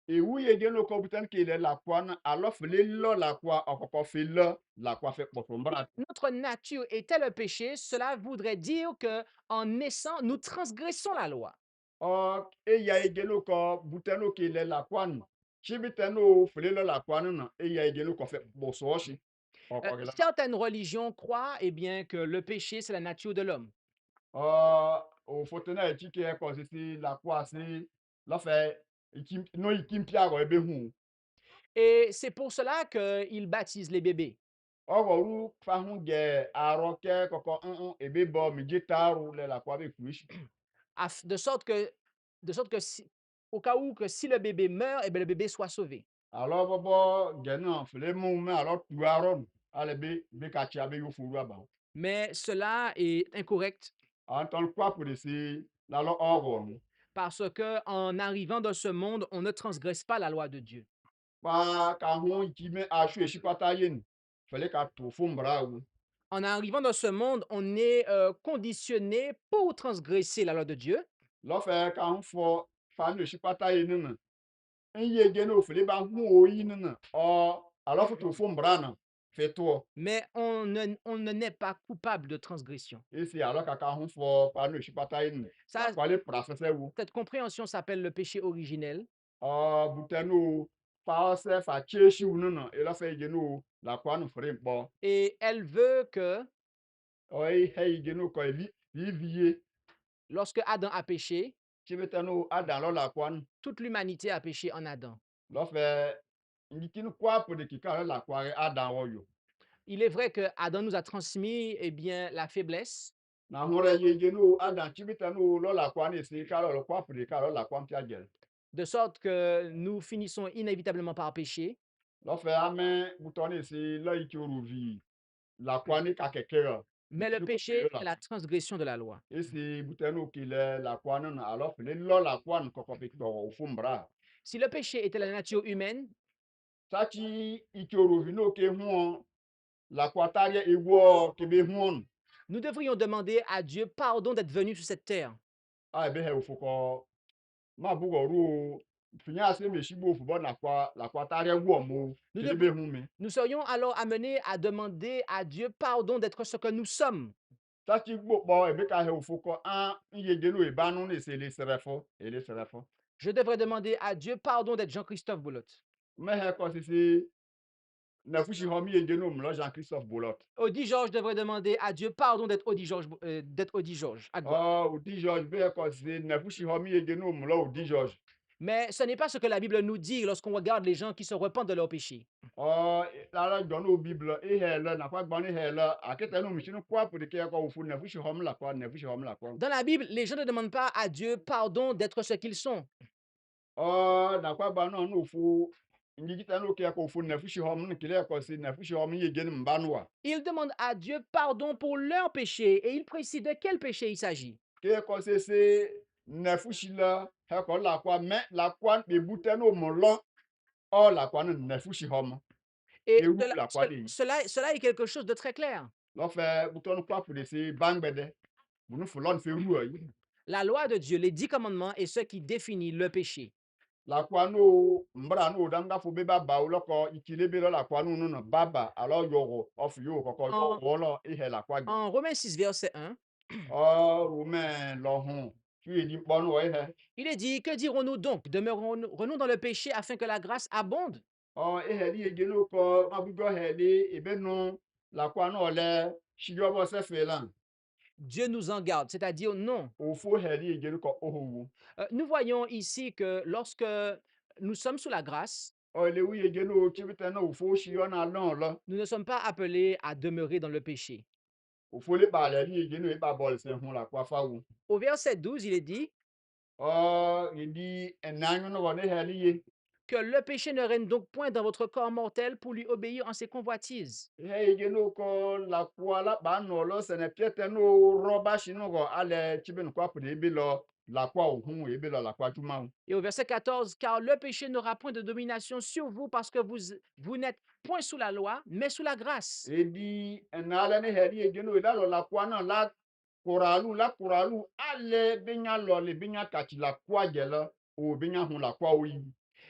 ewu yegeno kɔ butan kele la kwa na alɔfɛ le lɔ la kwa ɔkɔkɔ fe lɔ la kwa fɛ kpɔtɔ mbra
Notre nature était le péché, cela voudrait dire que en naissant, nous transgressons la loi.
eya egeno kɔ butano kele la kwa nu chibitano fele lɔ la kwa nu na eya egeno kɔ fɛ kpɔsɔɔsi
Certaines religions croient eh bien, que le péché, c'est la nature de l'homme.
Ofotona etike ekosisi la kwasi lọfẹ no ikimpiarọ ebe hu
Et c'est pour cela qu'ils baptisent les bébés.
ọrọru fahun ge arọ ke kọkọ ebe bọ mije taru le la kwa be kuishi
De sorte que au cas où que si le bébé meurt, eh bien, le bébé soit sauvé.
alọ bọbọ ge náà fele mu me alọ tu arọ nu ale be kachi abe yo furu aba
Mais cela est incorrect
anton kwa polisi lalọ ọrọ nu
parce que en arrivant dans ce monde, on ne transgresse pas la loi de Dieu.
pa ka hun ikime asu esipata yenu fele ka tu fumbra wu
En arrivant dans ce monde, on est conditionné pour transgresser la loi de Dieu,
lọfẹ ka hun fọ fanu esipata yenu na nyege no fele ba hu oyi nana alors tu fumbra na feto
mais on ne n'est pas coupable de transgression.
esi alors kaka hun fọ panu esipata yenu
Ça,
kwale prasese wu
cette compréhension s'appelle le péché originel.
butenu pa se fa cheshi wu nana ela fe ige no la kwanu fere mpo
Et elle veut que
oi he ige no ko vie
lorsque Adam a péché,
chibetanu adan lo la kwanu
toute l'humanité a péché en Adam.
lo fe ngikinu kwa po de kika la kware adan wo yo
Il est vrai que Adam nous a transmis eh bien, la faiblesse,
na hore yege no adan chibetanu lo la kwanu esi ka lo kwa po de ka lo la kwam piagel
de sorte que nous finissons inévitablement par pécher.
lɔfɛ ame butɔni si lɔ ike oruvi la kwani ka kɛkɛ
Mais le péché, c'est la transgression de la loi.
esi butɛni kele la kwani na alɔ fele lɔ la kwani kɔkɔ fi tɔ ofumbra
Si le péché était la nature humaine,
tati ike oruvi no ke huɔ la kwataria ewɔ kebe huɔ
nous devrions demander à Dieu pardon d'être venu sur cette terre.
a ebe he ofukɔ ma bugɔ ru finya ase meshi bo ofubɔ la kwataria wɔ mo
Nous,
kele
dev-
be hu me
nous serions alors amenés à demander à Dieu pardon d'être ce que nous sommes.
Ça tu bo et be ka he ofo ko an yege no e ba no ne se le serefo et le serefo.
Je devrais demander à Dieu pardon d'être Jean-Christophe Boulotte.
Me he ko si na fushi ho mi yege no mlo Jean-Christophe Bolot.
Audi Georges devrait demander à Dieu pardon d'être Audi Georges. Agba.
O di George be he ko si na fushi ho mi yege no mlo o di George.
Mais ce n'est pas ce que la Bible nous dit lorsqu'on regarde les gens qui se repentent de leurs péchés.
O la la jo no Bible e he la na kwa gba ni he la akete no mi sinu kwa pu de ke ko fu na fushi ho mla kwa na fushi ho mla kwa.
Dans la Bible, les gens ne demandent pas à Dieu pardon d'être ce qu'ils sont.
O na kwa gba no no fu ngi kita no ke ko fu na fushi ho mla kile ko si na fushi ho mi yege ni mba no wa.
Ils demandent à Dieu pardon pour leurs péchés et ils précisent de quel péché il s'agit.
Ke ko se na fushi la he ko la kwa me la kwa be bute no mo lo o la kwa no na fushi ho mo.
Et
E wu la kwa de.
cela est quelque chose de très clair.
Lo fe buton kwa pu de si bangbede. Bunu fu lon fe ru yi.
La loi de Dieu, les 10 commandements, est ce qui définit le péché.
La kwa no mbra no danga fu be ba ba lo ko ikile be lo la kwa no no baba alo yogo of yo ko
En,
yo lo e he la kwa gi.
en Romains 6, verset 1,
O Romain lo hun. Tu e di pon wo e he.
il est dit, que dirons-nous donc? Demeurons-nous dans le péché afin que la grâce abonde?
O e he li e je no ko ma bu go he li e be no la kwa no le shi yo bo se fe lan.
Dieu nous en garde, c'est-à-dire non.
O fo he li e je no ko o hu.
Nous voyons ici que lorsque nous sommes sous la grâce,
O le wi e je no chi bita no fo shi yo na lon lo.
nous ne sommes pas appelés à demeurer dans le péché.
O fo le ba le li e je no e ba bol se hun la kwa fa wu.
Au verset 12, il est dit
O e di enanyo no ne he li ye.
que le péché ne règne donc point dans votre corps mortel pour lui obéir en ses convoitises.
He e je no ko la kwa la ba no lo se ne piete no ro ba shi no go ale chi be no kwa pu de be lo la kwa o hun e be lo la kwa juma wu.
Et au verset 14, car le péché n'aura point de domination sur vous parce que vous n'êtes point sous la loi, mais sous la grâce.
E di enale ne he li e je no e la lo la kwa na la kuralu ale be nya lo le be nya ka chi la kwa je lo o be nya hun la kwa o yi.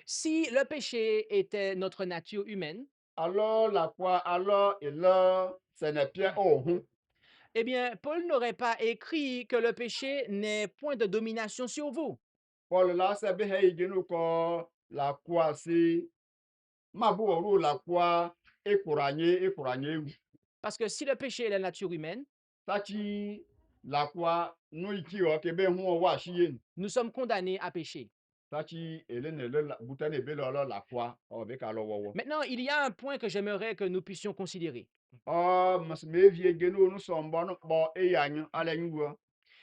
Si le péché était notre nature humaine,
Alors la kwa alors et là ce n'est bien oh
eh bien, Paul n'aurait pas écrit que le péché n'ait point de domination sur vous.
Paul là c'est bien he genu ko la kwa si ma bu oru la kwa e kuranye wu.
Parce que si le péché est la nature humaine,
Tachi la kwa no iki o ke be hu o wa shi yen.
nous sommes condamnés à pécher.
Tachi ele ne le la butane be lo la kwa o be ka lo wo wo.
Maintenant, il y a un point que j'aimerais que nous puissions considérer.
Oh mas me vie genu no so mbo no bo e yanyu ale nyu.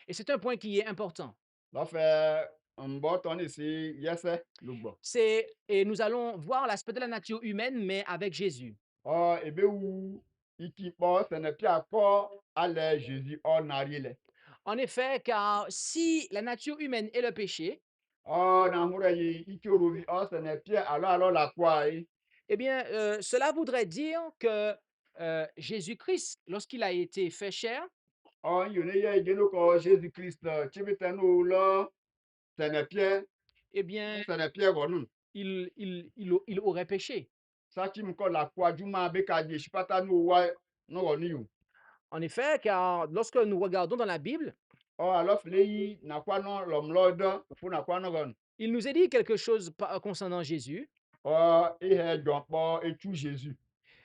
Et c'est un point qui est important.
Lo fe mbo ton isi yese lugbo.
Et nous allons voir l'aspect de la nature humaine, mais avec Jésus.
Oh, ebe wu iki kpɔ sene pia kɔ ale Jésus ɔnari le.
En effet, car si la nature humaine est le péché,
Ɔ na hu ɖe yi iki rovi ɔ sene pia alo la kpɔa ye.
eh bien, cela voudrait dire que Jésus-Christ, lorsqu'il a été fait chair,
Ɔ yi ne ye geno kɔ Jésus Christ tsibite no lɔ sene pia
eh bien,
sene pia gɔ nu.
il aurait péché.
Sati mu kɔ la kpɔa juma be ka di esipata no wa no wɔ ni yu.
En effet, car lorsque nous regardons dans la Bible,
Ɔ alo file yi na kwa no lɔmlɔ dɔ fu na kwa no gɔ.
il nous est dit quelque chose concernant Jésus.
Ɔ ihe jɔn kpɔ etu Jésus.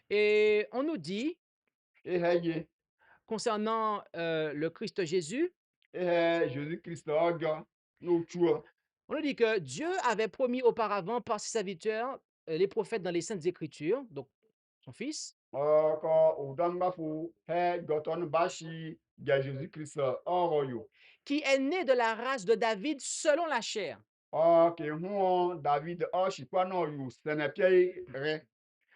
Et on nous dit,
Ihe ye
concernant le Christ Jésus,
ihe Jésus Christ ɔjɔ no tuɔ.
on nous dit que Dieu avait promis auparavant par ses serviteurs, les prophètes dans les Saintes Écritures, donc son Fils,
Ko udangbafu he goton bashi ya Jésus Christ oro yo.
qui est né de la race de David selon la chair.
O ke huon David o shikwa no yo senepie re.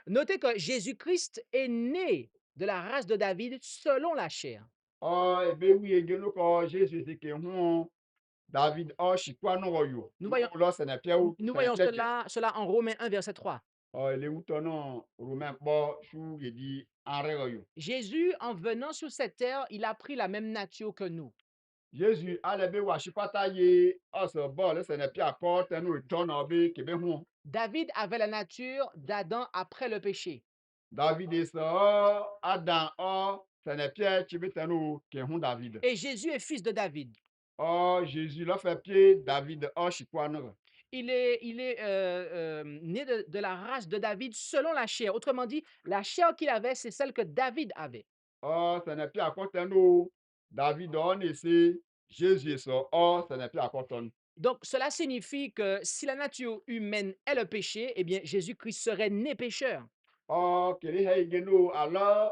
Notez que Jésus-Christ est né de la race de David selon la chair.
O ebe wi egenu ko Jesus ke huon David o shikwa no yo.
Nous voyons,
Lo senepie ou
nous voyons cela en Romains 1, verset 3.
O ele utono Romain bo shu yedi anre yo.
Jésus, en venant sur cette terre, il a pris la même nature que nous.
Jésus alebe wa shipata ye oso bo le senepie ko tenu itono be ke be huon.
David avait la nature d'Adam après le péché.
David is Adam o sene pie tsi be te no ke hu David.
Et Jésus est fils de David.
Jésus lo fe pie David shikwa ne.
Il est né de la race de David selon la chair. Autrement dit, la chair qu'il avait, c'est celle que David avait.
Sene pie akote no David ne se Jésus so sene pie akoton.
Donc, cela signifie que si la nature humaine est le péché, eh bien, Jésus-Christ serait né pécheur.
Kele he ige no alo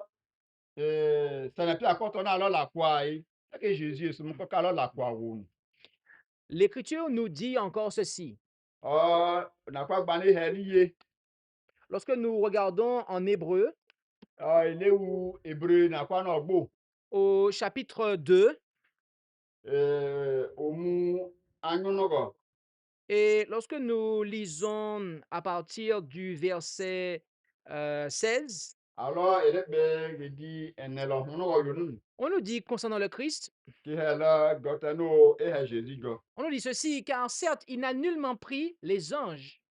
sene pie akoton alo la kwa que Jésus so mo ko ka lo la kwa wo.
L'Écriture nous dit encore ceci.
Na kwa gba ne he liye.
Lorsque nous regardons en Hébreu,
Ele wu Hébreu na kwa no gbo.
au chapitre 2,
Omu anyunogo.
et lorsque nous lisons à partir du verset 16,
Alors ele be gedi enelo hunogo yonu.
on nous dit concernant le Christ,
Ki he la goteno he Jésus go.
on nous dit ceci, car certes, il n'a nullement pris les anges,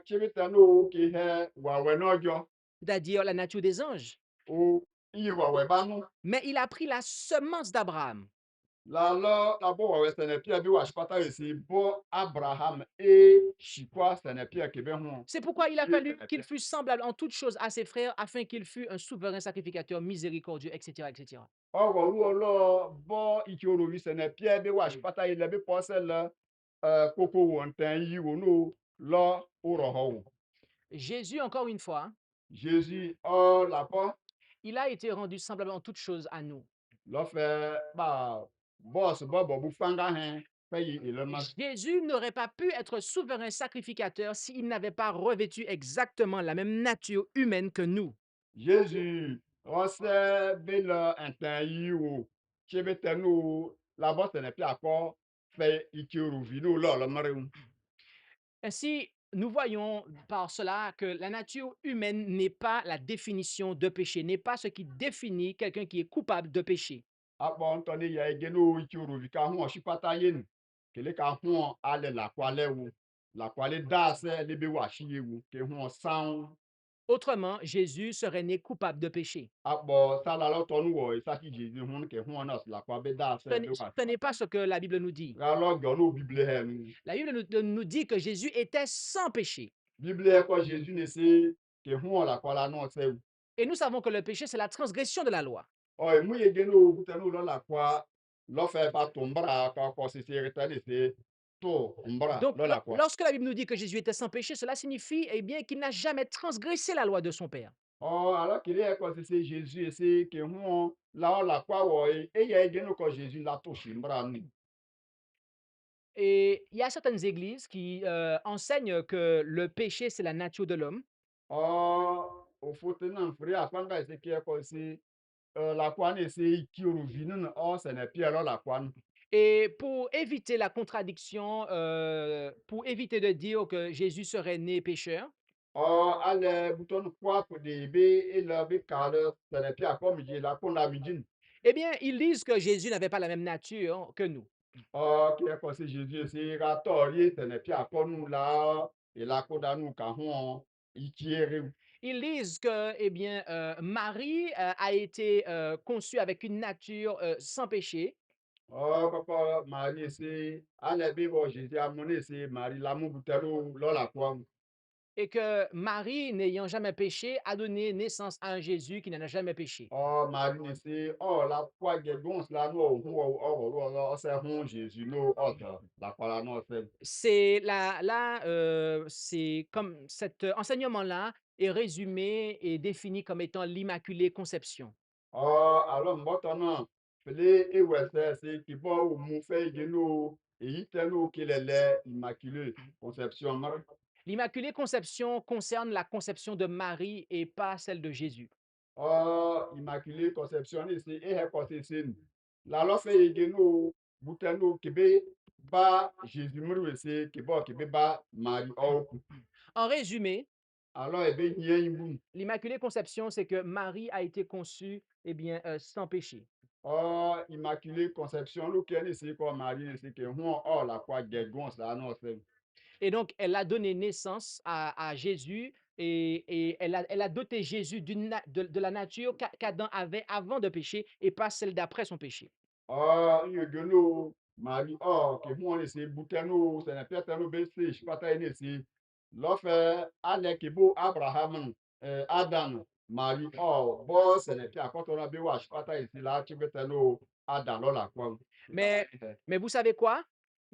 Chibitano ki he wawe no jo.
c'est-à-dire la nature des anges,
O i wawe banu.
mais il a pris la semence d'Abraham.
La bo wawe sene pia bi wa shpata esi bo Abraham shikwa sene pia ke be hu.
C'est pourquoi il a fallu qu'il fût semblable en toutes choses à ses frères, afin qu'il fût un souverain sacrificateur miséricordieux, etc., etc.
Ogo lu lo bo ichoro wi sene pia bi wa shpata ile bi posel koko wontan yi wono lo uro ho.
Jésus, encore une fois,
Jésus la po
il a été rendu semblable en toutes choses à nous.
lo fe ba boss bo bo bu fanga hen fe yi ile ma.
Jésus n'aurait pas pu être souverain sacrificateur s'il n'avait pas revêtu exactement la même nature humaine que nous.
Jésus, ose be le ntan yi wo tsi be te no la bo tene pia ko fe ikiru vi no lo mare.
Ainsi, nous voyons par cela que la nature humaine n'est pas la définition de péché, n'est pas ce qui définit quelqu'un qui est coupable de péché.
Akpo ntoni ya ege no ikiru vi ka hu shipata yen kele ka hu ale la kwale wo la kwale da se le be wa shi yewu ke hu san.
Autrement, Jésus serait né coupable de péché.
Akpo sala lo tonu wo sa ki Jésus hu ke hu na la kwa be da se
Ce
be wa.
n'est pas ce que la Bible nous dit.
Ga lo go no Bible he nu.
La Bible nous dit que Jésus était sans péché.
Bible he ko Jésus ne se ke hu la kwala no se.
Et nous savons que le péché, c'est la transgression de la loi.
Mu ye ge no butanu lo la kwa lo fe pa tumbra ka ko si se retane se to umbra
Donc,
lo la kwa.
lorsque la Bible nous dit que Jésus était sans péché, cela signifie eh bien, qu'il n'a jamais transgressé la loi de son Père.
Alors qu'il est ko si se Jésus et se ke hu la kwa wo ye ge no ko Jésus la to shimbra ni.
Et il y a certaines églises qui enseignent que le péché, c'est la nature de l'homme.
O fote na fri afanga se ke ko si la kwa ne se ikiru vinu o se ne pie lo la kwa.
Et pour éviter la contradiction, pour éviter de dire que Jésus serait né pécheur,
Ale buton kwa ko de be e la be ka le se ne pie ko mi je la ko na mi jin.
eh bien, ils disent que Jésus n'avait pas la même nature que nous.
Qui est passé Jésus, c'est ratori, ce n'est plus à quoi nous là, et là, qu'on a nous, quand on, il tire.
Ils disent que eh bien, Marie a été conçue avec une nature sans péché
Papa, Marie, c'est, allez, bon, Jésus a monné, c'est Marie, l'amour, boutero, là, quoi.
et que Marie, n'ayant jamais péché, a donné naissance à un Jésus qui n'en a jamais péché.
Marie, c'est, la foi, guédon, là, non, c'est Jésus, non, la quoi, là, non, c'est.
C'est comme cet enseignement-là est résumé et défini comme étant l'Immaculée Conception.
Alors, moi, non, fele, et ouais, c'est, qui va au mou fait, guéno, et il t'a qu'il est l'immaculée conception, Marie.
L'Immaculée Conception concerne la conception de Marie et pas celle de Jésus.
Immaculée Conception ese ehe kọsịsịn lalọfe egeno buteno kebe ba Jésus mru ese kebe kebe ba Marie okwu
En résumé,
alors ebe hie ibu
l'Immaculée Conception, c'est que Marie a été conçue eh bien, sans péché.
Immaculée Conception lu ke ese ko Marie ese ke hu la kwa gegon sa no se
Et donc, elle a donné naissance à Jésus et elle a doté Jésus de la nature qu'Adam avait avant de pécher et pas celle d'après son péché.
Nyegeno Marie ke huon se buteno se ne pieteno be se shpata ene se lo fe ale ke bo Abraham Adam Marie bo se ne pia koto na be wa shpata isi la chibeteno Adam lo la kwa.
Mais, mais vous savez quoi?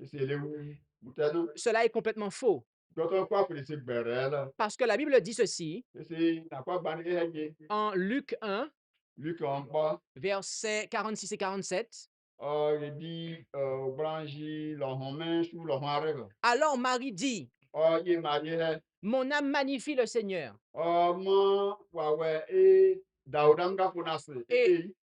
Se le wu buteno
Cela est complètement faux.
koto kwa pri se berel.
Parce que la Bible dit ceci
Se na kwa ban eje
en Luc 1,
Luc on pa
versets 46 et 47.
il dit branji lo homen shu lo harega.
Alors Marie dit,
Ye Marie
mon âme magnifie le Seigneur
ọmọ wàwẹ e dàwùdà funasi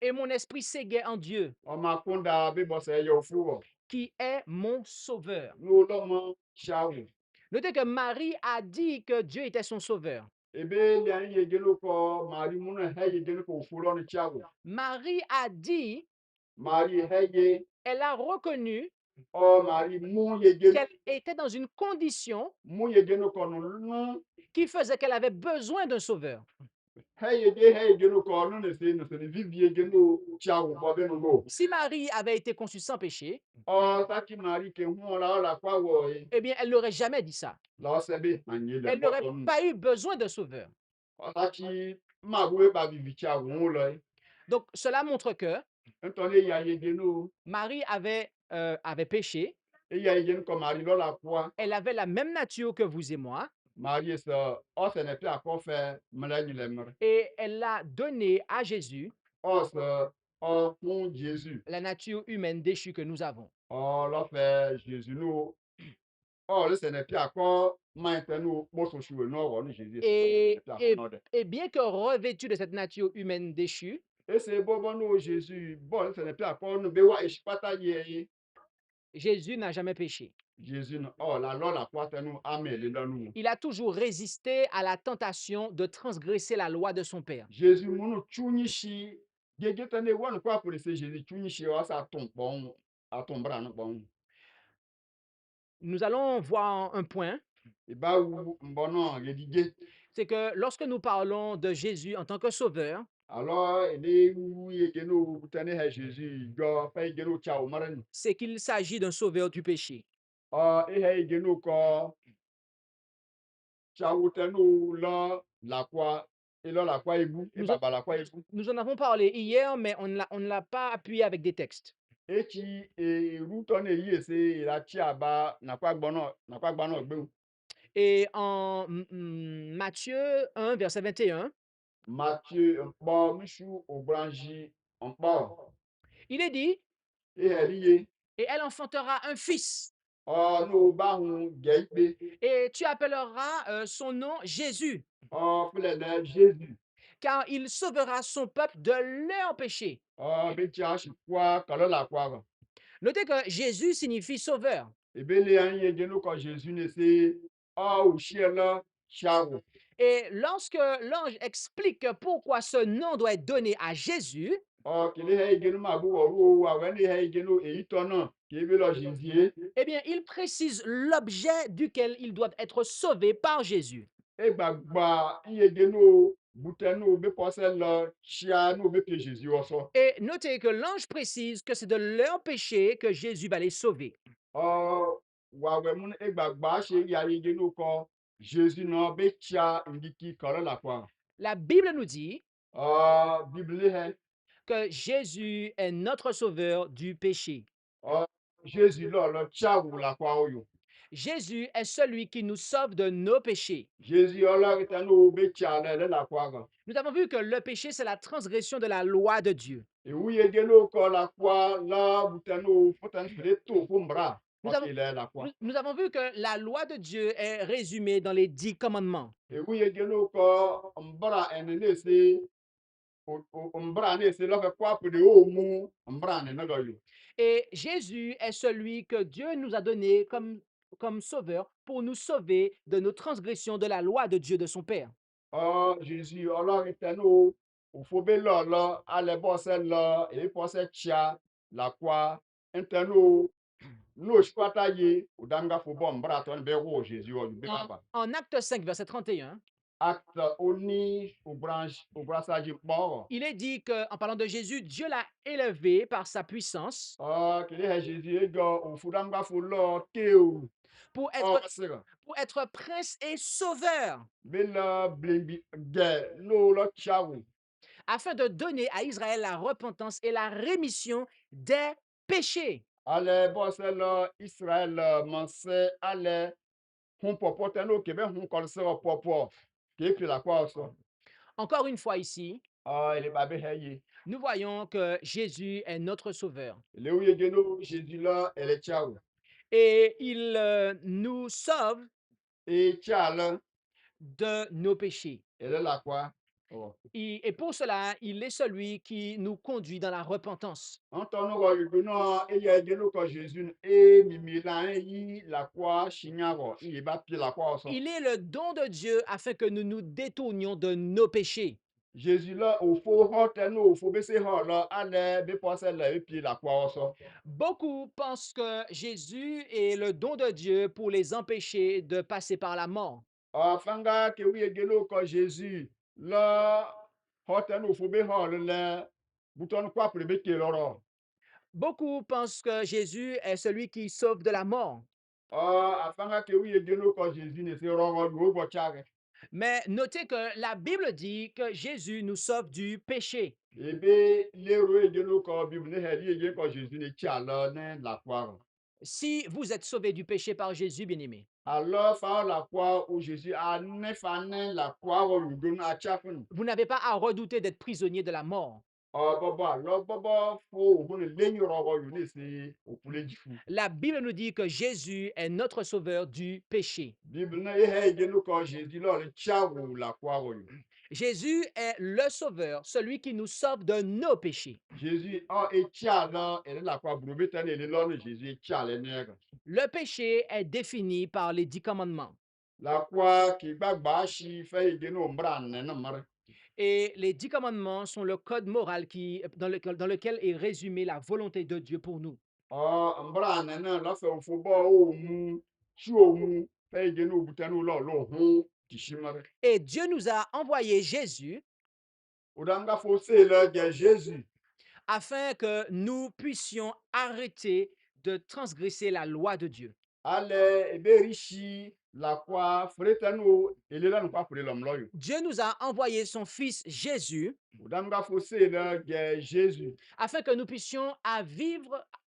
et mon esprit s'égaie en Dieu,
ọmọ akúnda bíbọsẹ yọ fúwọ
qui est mon sauveur.
n'ụlọmọ ṣáwù
Notez que Marie a dit que Dieu était son sauveur.
ebe lian yegenukọ mari múnà hẹ yegenukọ òfurọ ní ṣáwù
Marie a dit,
mari hẹye
elle a reconnu
mari mú yegenu
qu'elle était dans une condition
mú yegenukọ nù
qui faisait qu'elle avait besoin d'un sauveur.
hẹ yegenukọ nù nìsẹ vivi yegenu ṣáwù bọbẹnu lò
Si Marie avait été conçue sans péché,
sákì mari ke hún ọlá ọlá pàwọ
eh bien, elle n'aurait jamais dit ça.
lọsẹbẹ ànyìn lẹ
Elle n'aurait
pọtọ nù
pas eu besoin d'un sauveur.
sákì màbúwẹ bá vivi ṣáwù ń lọ
Donc, cela montre que
ntọ́ni eya yegenu
Marie avait péché.
eya yegenukọ mari lọ́la kúa.
Elle avait la même nature que vous et moi.
Marie sọ ọ sẹ ne pia akọfẹ mẹlẹnyi lẹ mẹrẹ
Et elle a donné à Jésus
ọ sọ ọ fún Jésus
la nature humaine déchue que nous avons.
ọ lọfẹ Jésus nù ọ lẹsẹ ne pia akọ maịtẹ nù kpọsọsùwẹ nù ọwọ nù Jésus
Et,
pia
et,
akọ nọdẹ.
et bien que revêtue de cette nature humaine déchue,
Ese bọbọ nù Jésus bọ lẹsẹ ne pia akọ nù bẹ wa esipata yẹ
Jésus n'a jamais péché.
Jésus nù ọ la lọ la kúa tẹnu amẹlẹ lọnù.
Il a toujours résisté à la tentation de transgresser la loi de son Père.
Jésus múnù tsunyi si gẹgẹ tẹnu ewọ nù kó àpòlẹsẹ Jésus tsunyi si ọ sà àtúnbra nù kpọ̀n.
Nous allons voir un point,
Ìbá wu mbọ náà yẹdigé.
c'est que lorsque nous parlons de Jésus en tant que sauveur,
Alors, ele wu yegenu butane ha Jésus go fa yegenu cha o maran.
c'est qu'il s'agit d'un sauveur du péché.
E ha yegenu ko cha wutenu la kwa la kwa ibu
Nous,
baba la kwa ibu.
nous en avons parlé hier, mais on ne l'a pas appuyé avec des textes.
Echi ruto na yi ese ila chi aba na kwa gba na gbe.
Et en Matthieu 1, verset 21,
Matthieu mpo mishu obranji mpo.
il est dit,
E ha liye
et elle enfantera un fils,
no ba hu ge ipe.
et tu appelleras son nom Jésus,
Fele na Jésus.
car il sauvera son peuple de leurs péchés.
Be cha shi kwa kala la kwa.
Notez que Jésus signifie sauveur.
Ebele an yegenu ko Jésus ne se o shiela chawo.
Et lorsque l'ange explique pourquoi ce nom doit être donné à Jésus,
Kele ha yegenu ma bu woru wa we ne ha yegenu eyi to na ke be lo Jésus.
eh bien, il précise l'objet duquel ils doivent être sauvés par Jésus.
E gbagba yegenu butenu be posel chia no be pe Jésus oso.
Et notez que l'ange précise que c'est de leur péché que Jésus va les sauver.
Wa we mun e gbagba se ya yegenu ko Jésus no be chia ndiki kala la kwa.
La Bible nous dit
Bible he
que Jésus est notre sauveur du péché.
Jésus lo chawo la kwa oyo.
Jésus est celui qui nous sauve de nos péchés.
Jésus ọlọ́run tẹnu be cha le la kwa ga.
Nous avons vu que le péché, c'est la transgression de la loi de Dieu.
Ewu yegenu ko la kwa la butenu futan fere to fumbra.
Nous
Parce
avons,
qu'il est la kwa.
nous avons vu que la loi de Dieu est résumée dans les 10 commandements.
Ewu yegenu ko mbra enene se mbra ne se lo fe kwa pu de o mu mbra ne na ga yo.
Et Jésus est celui que Dieu nous a donné comme sauveur pour nous sauver de nos transgressions de la loi de Dieu de son Père.
Jésus ọlọ́run tẹnu òfóbé lọ alẹ́ bọ́sẹ̀ lọ èyí bọ́sẹ̀ chia la kwa ntẹnu no shpata ye udanga fo bom mbra ton be wo Jésus o be kaba.
En Acte 5, verset 31,
acte oni au brassage mort.
Il est dit qu'en parlant de Jésus, Dieu l'a élevé par sa puissance
Qu'il est Jésus et au foudanga foulor keu.
pour
Oh,
être,
c'est
pour être prince et sauveur,
Bella blimbi ge no lo chawu.
afin de donner à Israël la repentance et la rémission des péchés.
Ale bosela Israël manse ale hun popo teno kebe hun kolse popo. Qui est la quoi ça?
Encore une fois ici,
Ah, il est babé heye.
nous voyons que Jésus est notre sauveur
Le ouye geno Jésus là, elle est chawu.
et il nous sauve
Et tchal,
de nos péchés.
elle est la quoi? Oh.
Et pour cela, il est celui qui nous conduit dans la repentance.
Antono go yuguno e ye geno ko Jésus e mimila yi la quoi chinyaro. Il ba pi la quoi ça.
Il est le don de Dieu afin que nous nous détournions de nos péchés.
Jésus là au faux hot no au faux baisser hot là ale be passer là et puis la quoi ça.
Beaucoup pensent que Jésus est le don de Dieu pour les empêcher de passer par la mort.
Afanga ke wi geno ko Jésus là hot no faux be hot là bouton quoi pour be ke loro.
Beaucoup pensent que Jésus est celui qui sauve de la mort.
Afanga ke wi geno ko Jésus ne se rongo go bo chare.
Mais notez que la Bible dit que Jésus nous sauve du péché.
Ebe lero e geno ko Bible ne heli e geno ko Jésus ne chala ne la quoi.
Si vous êtes sauvé du péché par Jésus, bien-aimé,
Alors, fa la croix où Jésus a ne fa ne la croix où nous donne à chacun.
vous n'avez pas à redouter d'être prisonnier de la mort.
Baba, lo baba fo on le ni ro yo ne se o pule jifu.
La Bible nous dit que Jésus est notre sauveur du péché.
Bible na e he genu ko Jésus lo le chawo la croix yo.
Jésus est le sauveur, celui qui nous sauve de nos péchés.
Jésus a e cha là et la croix brobe tan le lo ne Jésus e cha le ne.
Le péché est défini par les 10 commandements.
La croix qui gbagba shi fe genu mbra ne na mare.
Et les 10 commandements sont le code moral dans lequel est résumée la volonté de Dieu pour nous.
Mbra ne na la fe fo bo o mu chi o mu fe genu butanu lo hu tishimare.
Et Dieu nous a envoyé Jésus
Odanga fo se le ge Jésus.
afin que nous puissions arrêter de transgresser la loi de Dieu.
Ale ebe rishi la kwa fretano elela no kwa lom loyo.
Dieu nous a envoyé son fils Jésus
Odanga fo se le ge Jésus.
afin que nous puissions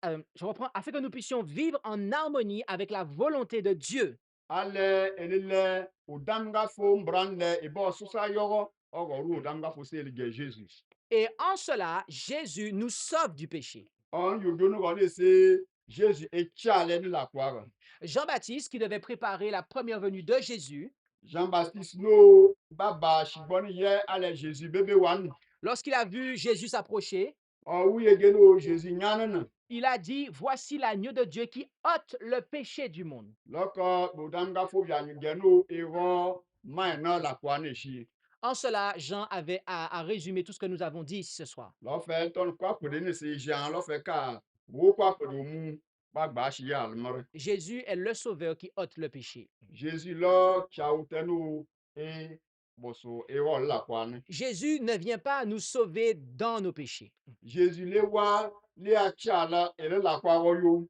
afin que nous puissions vivre en harmonie avec la volonté de Dieu.
Ale elele odanga fo mbranle ebo susa yogo ogo ru odanga fo se le ge Jésus.
Et en cela, Jésus nous sauve du péché.
On yodo no ko se Jésus e chale ni la kwa.
Jean-Baptiste, qui devait préparer la première venue de Jésus,
Jean-Baptiste no baba shiboni ye ale Jésus bebe wan.
lorsqu'il a vu Jésus s'approcher,
O wi egeno Jésus nyanana.
il a dit, voici l'agneau de Dieu qui ôte le péché du monde.
Loko odanga fo bia ngeno ewo mai na la kwa ne shi.
En cela, Jean avait à résumer tout ce que nous avons dit ici ce soir.
Lo fe ton kwa pede ne se Jean lo fe ka wo kwa pede mu gbagba shi ya almore.
Jésus est le sauveur qui ôte le péché.
Jésus lo chautenu e boso ewo la kwa ne.
Jésus ne vient pas nous sauver dans nos péchés.
Jésus le wa le a chala ele la kwa wo yo.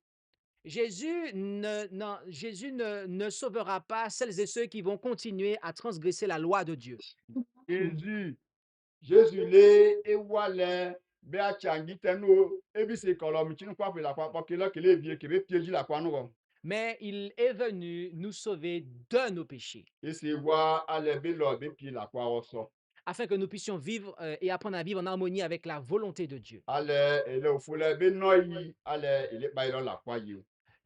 Jésus ne sauvera pas celles et ceux qui vont continuer à transgresser la loi de Dieu.
Jésus le e wa le be a changi tenu e bi se kolom chin kwa pe la kwa ke lo ke le vie ke be pieji la kwa no.
Mais il est venu nous sauver de nos péchés,
E se wa ale be lo be pie la kwa wo so.
afin que nous puissions vivre et apprendre à vivre en harmonie avec la volonté de Dieu.
Ale ele ofule be no yi ale ele ba ilo la kwa yi.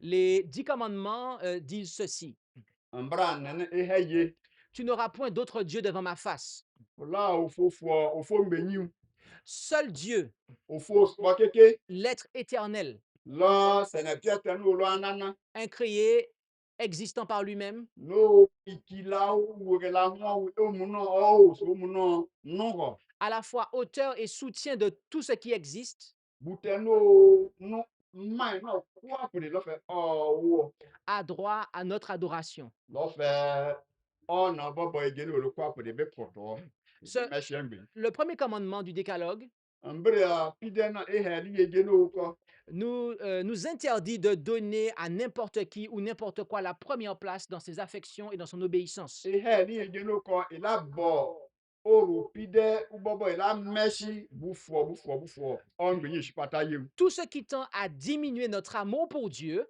Les 10 commandements disent ceci.
Mbra nene e heye.
Tu n'auras point d'autre Dieu devant ma face.
La ofo mbenyu.
Seul Dieu,
Ofo swa keke.
l'être éternel,
La sene piete no lo anana.
incréé, existant par lui-même,
No ikila ou re la mo o muno o so muno no.
à la fois auteur et soutien de tout ce qui existe,
Buteno no mai no kwa pe lo fe o wo.
a droit à notre adoration.
Lo fe oh na bobo egeno le kwa pour de be poto
Ce-
meshembe
le premier commandement du décalogue
ambria pidena e heli egeno ko
nous interdit de donner à n'importe qui ou n'importe quoi la première place dans ses affections et dans son obéissance.
e heli egeno ko ila bo oru pide ubobo ila meshi bufuo on gbe yi pata yewu
Tout ce qui tend à diminuer notre amour pour Dieu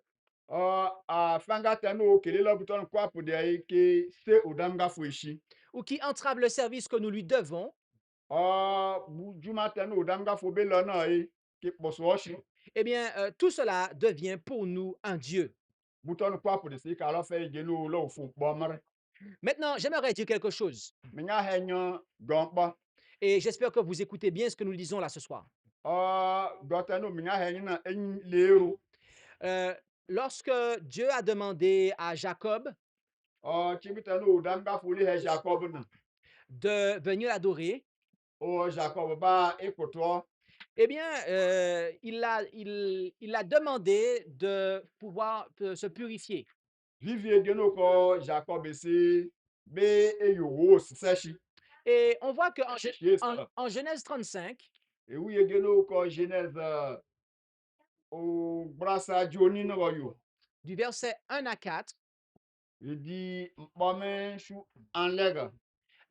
a fanga tanu kele la buton kwa pour de ke se odamga fuishi
ou qui entrave le service que nous lui devons,
bu juma tanu odamga fo be lona e ke poso shi
eh bien, tout cela devient pour nous un Dieu.
buton kwa pour de se ka la fe egeno lo fu bomare
Maintenant, j'aimerais dire quelque chose,
minya henyo gompa
et j'espère que vous écoutez bien ce que nous disons là ce soir.
dɔtanu minya henyo na en leru
Euh, Lorsque Dieu a demandé à Jacob
chibitanu odamga fo le he jacob na
de venir l'adorer,
jacob ba ekoto
eh bien, il a demandé de pouvoir se purifier.
vivi egeno ko jacob si be eyo seshi
Et on voit qu'en
yes
en Genèse 35,
ewu egeno ko genèse o brasa joni no yo
du verset 1 à 4,
di mpome shu anlega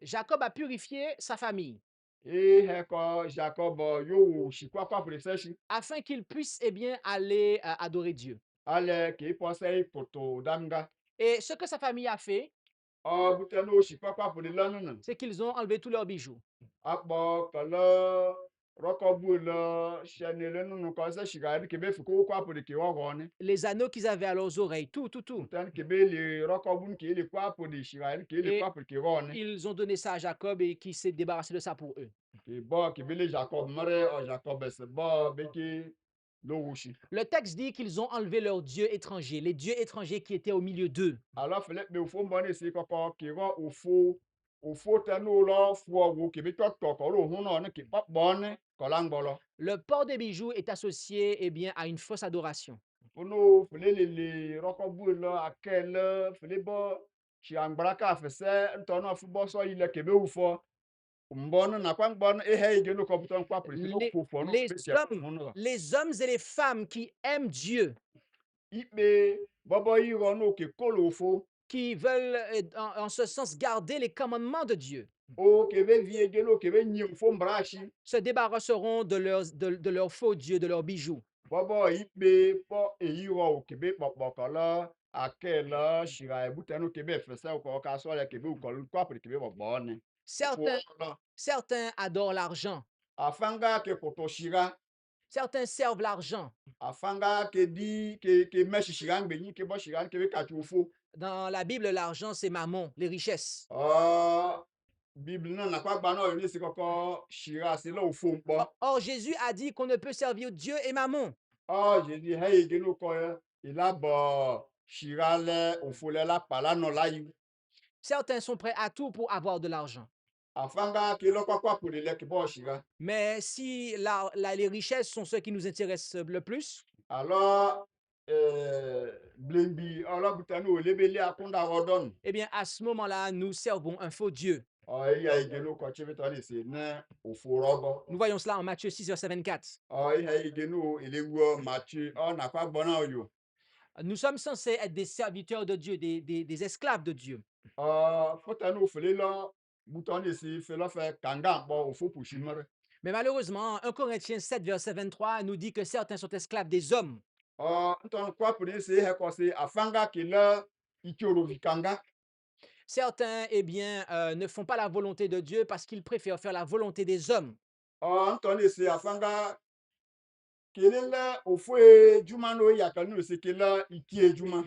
Jacob a purifié sa famille
he ko jacob yo shikwa kwa pour seshi
afin qu'il puisse eh bien, aller adorer Dieu.
ale ke pose poto damga
Et ce que sa famille a fait,
butano shikwa kwa pour lanu
c'est qu'ils ont enlevé tous leurs bijoux.
akpɔ kele rɔkɔbu le sianele nunu kɔ se shiga ɖi kebe fi ko kɔ aƒo ɖeke wɔwɔ ne
Les anneaux qu'ils avaient à leurs oreilles, tout.
tani kebe le rɔkɔbu ke le kɔ aƒo ɖe shiga ɖi ke le
Et
kɔ aƒo ɖeke wɔwɔ ne
ils ont donné ça à Jacob et qui s'est débarrassé de ça pour eux.
ke bɔ kebe le jacob mɛrɛ jacob se bɔ beke lo wushi
Le texte dit qu'ils ont enlevé leurs dieux étrangers, les dieux étrangers qui étaient au milieu d'eux.
alors fele be ofo mbɔ ne si kɔkɔ ke rɔ ofo tɛnu lɔ fɔ wo kebe tɔtɔ kɔ lo hun nɔ ne ke kpɔ ne kɔla ŋgbɔlɔ
Le port des bijoux est associé eh bien, à une fausse adoration.
ono fele le rɔkɔbu le akɛ le fele bɔ si aŋgbra ka fese ntɔ no fu bɔ sɔ yi le kebe wu fɔ mbɔ na kwa mbɔ ehe ige no kɔputɔ nkwa presi no
Les,
fu fɔ no
les
spécial
hommes, les hommes et les femmes qui aiment Dieu,
ikpe bɔbɔ yi rɔ no ke kolo fo
qui veulent en ce sens garder les commandements de Dieu,
o kebe vie ige no kebe nyi fo mbra shi
se débarrasseront de leurs faux dieux, de leurs bijoux.
bɔbɔ ikpe pɔ eyi rɔ o kebe kpɔkpɔ kɔlɔ akɛ le shira ebute no kebe fese kɔ ka sɔ le kebe kɔlɔ kwa pre kebe bɔbɔ ne
Certains adorent l'argent,
afanga ke koto shira
certains servent l'argent.
afanga ke di ke meshi shira ngbe yi ke bɔ shira kebe katu fo
Dans la Bible, l'argent, c'est mammon, les richesses.
bible náà nàkọ́ àgbà náà ní sí kọ́kọ́ ṣìra sí lọ́wọ́ fún pọ́.
Or, Jésus a dit qu'on ne peut servir Dieu et mammon.
Jésus hẹ́yìn gẹ́nu kọ́ ìlàbọ̀ ṣìra lẹ òfòlẹ́ lápá lánàá láyé.
Certains sont prêts à tout pour avoir de l'argent.
Àfáńgá kí lọ́kọ́kọ́ àpòlè lẹ́kì bọ́ ṣìra.
Mais si les richesses sont ceux qui nous intéressent le plus,
Alors blembi ọlọ́bùtẹ́nu ò lébélé akúndà ọdọ́nù.
eh bien, à ce moment-là, nous servons un faux Dieu.
Ìyá ìgẹ́nu kọ́ chébétọ́ lè ṣe ní òfò rọ́bọ.
Nous voyons cela en Matthieu 6, verset 24.
Ìyá ìgẹ́nu ìléwu Matthieu nàkọ́ àgbọ̀ náà yò.
Nous sommes censés être des serviteurs de Dieu, des esclaves de Dieu.
Fọ́tẹ́nu òfèlé lọ bùtọ́ lè ṣe fẹ́ lọ́fẹ́ kàńgá àpọ̀ òfò pùsì mọ́rẹ́.
Mais malheureusement, 1 Corinthiens 7, verset 23 nous dit que certains sont esclaves des hommes.
Ntɔn kwa pere se hekɔ se afanga ke le ikioro vikanga.
Certains, eh bien, ne font pas la volonté de Dieu parce qu'ils préfèrent faire la volonté des hommes.
Ntɔn le se afanga kele le ofue juma no yakanu le se kele ikie juma.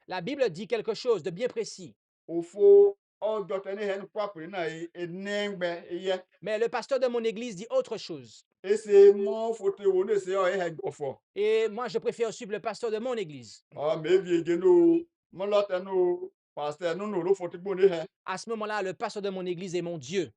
La Bible dit quelque chose de bien précis.
Ofo dɔtɛne hen kwa pere na enengbe eye.
Mais le pasteur de mon église dit autre chose.
Ese mo fote wo ne se he gofo.
Et moi, je préfère suivre le pasteur de mon église.
Me vie geno mo loteno pasteur no no lo fote gbo ne he.
À ce moment-là, le pasteur de mon église est mon Dieu.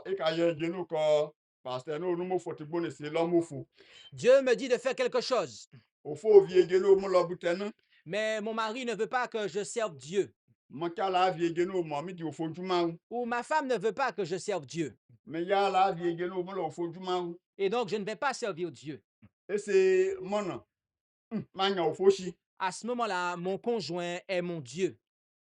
E ka ye geno ko pasteur no mo fote gbo ne se lo mo fo.
Dieu me dit de faire quelque chose.
Ofo vie geno mo lo butenu.
Mais mon mari ne veut pas que je serve Dieu.
Mon cas la vie geno mo mi di au fond du mau.
ou ma femme ne veut pas que je serve Dieu.
Mais ya la vie geno mo au fond du mau.
Et donc, je ne vais pas servir Dieu.
Et c'est mon manya au foshi.
À ce moment-là, mon conjoint est mon Dieu.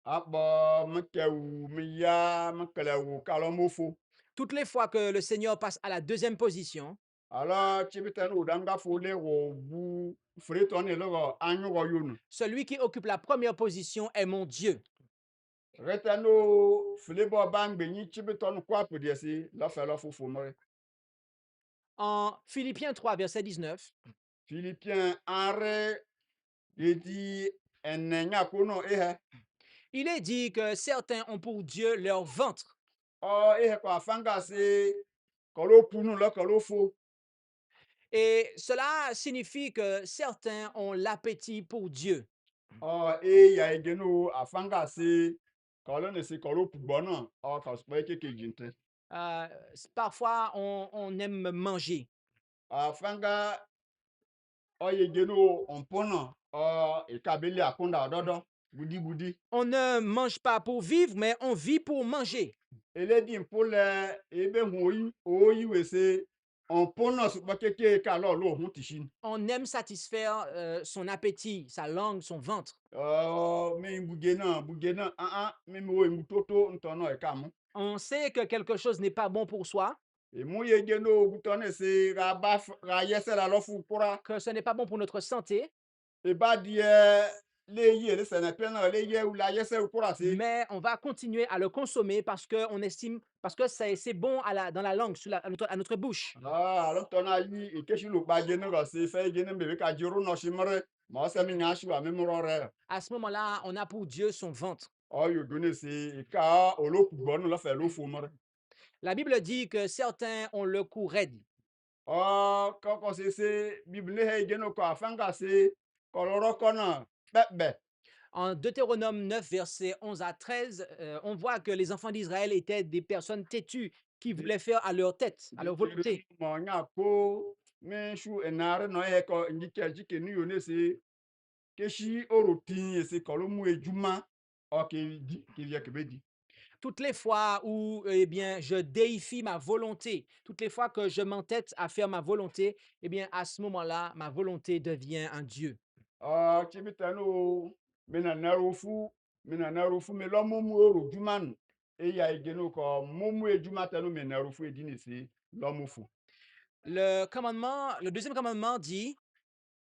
Aba me ke ou me ya me kele ou kalomo fo.
Toutes les fois que le Seigneur passe à la deuxième position,
Alors tu beten ou danga fo le ro bu freton le ro anyo ro yonu.
celui qui occupe la première position est mon Dieu.
Retano flebo bang benyi tu beton kwa pour dire si la fa la fo fo mo.
En Philippiens 3, verset 19,
Philippiens arre dit enenya kono ehe.
il est dit que certains ont pour Dieu leur ventre.
Oh ehe ko afanga se kolo punu lo kolo fo.
Et cela signifie que certains ont l'appétit pour Dieu.
Oh e ya egeno afanga se kolo ne se kolo pugbono o ka spa ke jinte.
Euh, Parfois, on aime manger.
Afanga o egeno on pono o e kabeli akunda dodo budi budi.
On ne mange pas pour vivre, mais on vit pour manger.
Ele di mpole ebe huoyi oyi wese on pono su ba keke ka lo hun tishin.
On aime satisfaire son appétit, sa langue, son ventre.
Oh me bugena me mo mutoto ntono e kamu.
On sait que quelque chose n'est pas bon pour soi,
E mu egeno butone se ra yese la lo fu pura.
que ce n'est pas bon pour notre santé,
E ba di le ye le sene pena le ye ou la yese ou pura se.
mais on va continuer à le consommer parce qu'on estime, parce que c'est bon dans la langue, à notre bouche.
Ah, lo tona yi e keshi lu ba gene ro se fe gene me ka jiru no shimre. Ma se mi nya shi wa me mo re.
À ce moment-là, on a pour Dieu son ventre.
Oh yo done se e ka olo pugbono lo fe lo fu mo.
La Bible dit que certains ont le cou raide.
Oh, ko se bible he gene ko afanga se koloro kona bebe.
En Deutéronome 9, versets 11 à 13, on voit que les enfants d'Israël étaient des personnes têtues qui voulaient faire à leur tête, à leur volonté.
Mo nya ko me shu enare no he ko njike jike ni yo ne se keshi oro tin ese kolo mu ejuma o ke di ke vie ke be di.
Toutes les fois où eh bien, je déifie ma volonté, toutes les fois que je m'entête à faire ma volonté, eh bien, à ce moment-là, ma volonté devient un Dieu.
Ah, chibitano mena narufu me lo mumu oro juman e ya igeno ko mumu ejuma tanu me narufu edini si lo mufu.
Le deuxième commandement dit,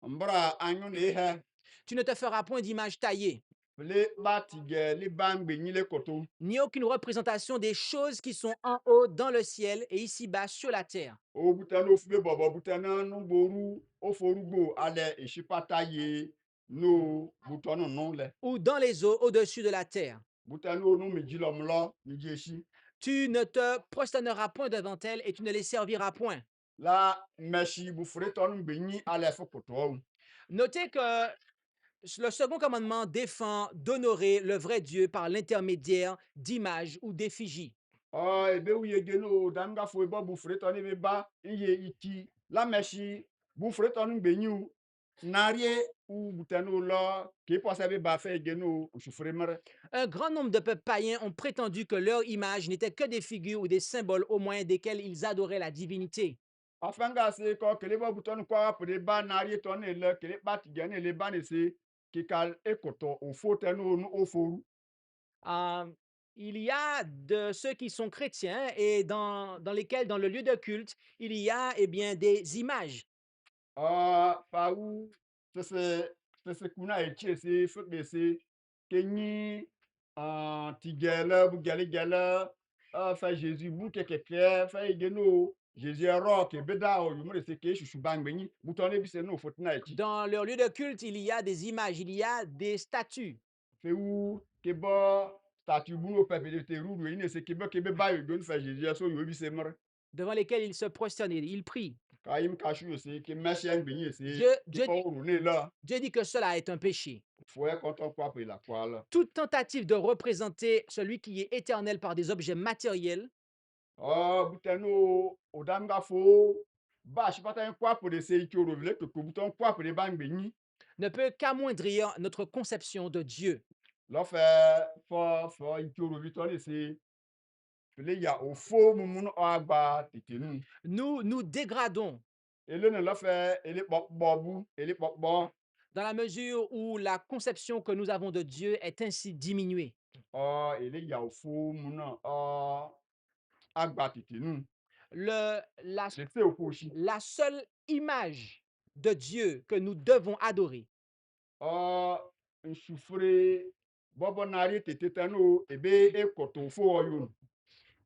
Mbra anyu ne he
tu ne te feras point d'image taillée,
le batige le bangbe ni le koto.
ni aucune représentation des choses qui sont en haut dans le ciel et ici-bas sur la terre,
O butano fube bobo butana no boru o forugbo ale ishipata ye no butono non le.
ou dans les eaux au-dessus de la terre.
Butano no mi jilom lo mi jeshi.
Tu ne te prosterneras point devant elles et tu ne les serviras point.
La meshi bu freton benyi ale fo koto.
Notez que le second commandement défend d'honorer le vrai Dieu par l'intermédiaire d'images ou d'effigies.
Oh, ebe uye geno danga fo ebo bu freton ebe ba iye iki la meshi bu freton benyu narie ou butano lo ke posa be ba fe geno usufre mere.
Un grand nombre de peuples païens ont prétendu que leur image n'était que des figures ou des symboles au moyen desquels ils adoraient la divinité.
Afanga se ko kele bo buton kwa pure ba narie ton ele kele ba tigane le ba ne se ki kal ekoto o foteno no oforu.
Euh, il y a de ceux qui sont chrétiens et dans lesquels, dans le lieu de culte, il y a eh bien, des images.
Ah, pa ou se kuna eche se febe se kenyi tigele bu gele gele fa Jésus bu keke fa igeno Jésus ro ke beda o yumre se ke shushu bangbenyi buton e bi se no fotina echi.
Dans leur lieu de culte, il y a des images, il y a des statues.
Fe ou ke bo statue bu no pepe de te ruru ine se ke be ba yo don fa Jésus so yo bi se mer.
Devant lesquels ils se prosternent, ils prient.
Ka yim ka shu se ke meshi ngbenyi se
Dieu,
ki
Dieu,
ko ru ne la
Dieu dit que cela est un péché.
fo e konton kwa pe la kwa la.
Toute tentative de représenter celui qui est éternel par des objets matériels
Ah, butano odanga fo ba shi pata kwa pe de se ki ro vle to ko buton kwa pe de bangbenyi.
ne peut qu'amoindrir notre conception de Dieu.
L'affaire for itoro vitoni c'est fele ya ofo mumun agba titinu.
Nous dégradons
Et le l'affaire ele bobu ele bon
dans la mesure où la conception que nous avons de Dieu est ainsi diminuée.
ele ya ofo mun agba titinu.
Le, la,
Le se ofo shi.
la seule image de Dieu que nous devons adorer
Nsufure bobo nari tetetano ebe ekoto ofo oyun.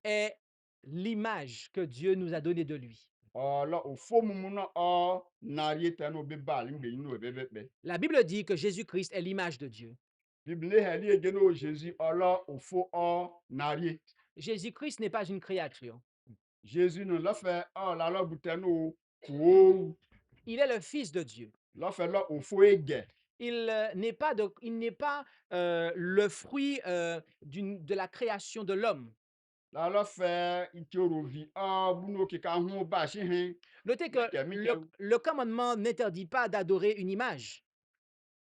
est l'image que Dieu nous a donnée de lui.
La ofo mumun nari tano be bal ngbe inu ebe be.
La Bible dit que Jésus-Christ est l'image de Dieu.
Bible heli egeno Jésus ala ofo nari.
Jésus-Christ n'est pas une créature.
Jésus ne l'a fait la la butano ko
Il est le Fils de Dieu.
l'a fait la ofo ege.
Il n'est pas, le fruit de la création de l'homme.
La fait itorovi buno ke ka hu ba shi hin.
Notez que le commandement n'interdit pas d'adorer une image.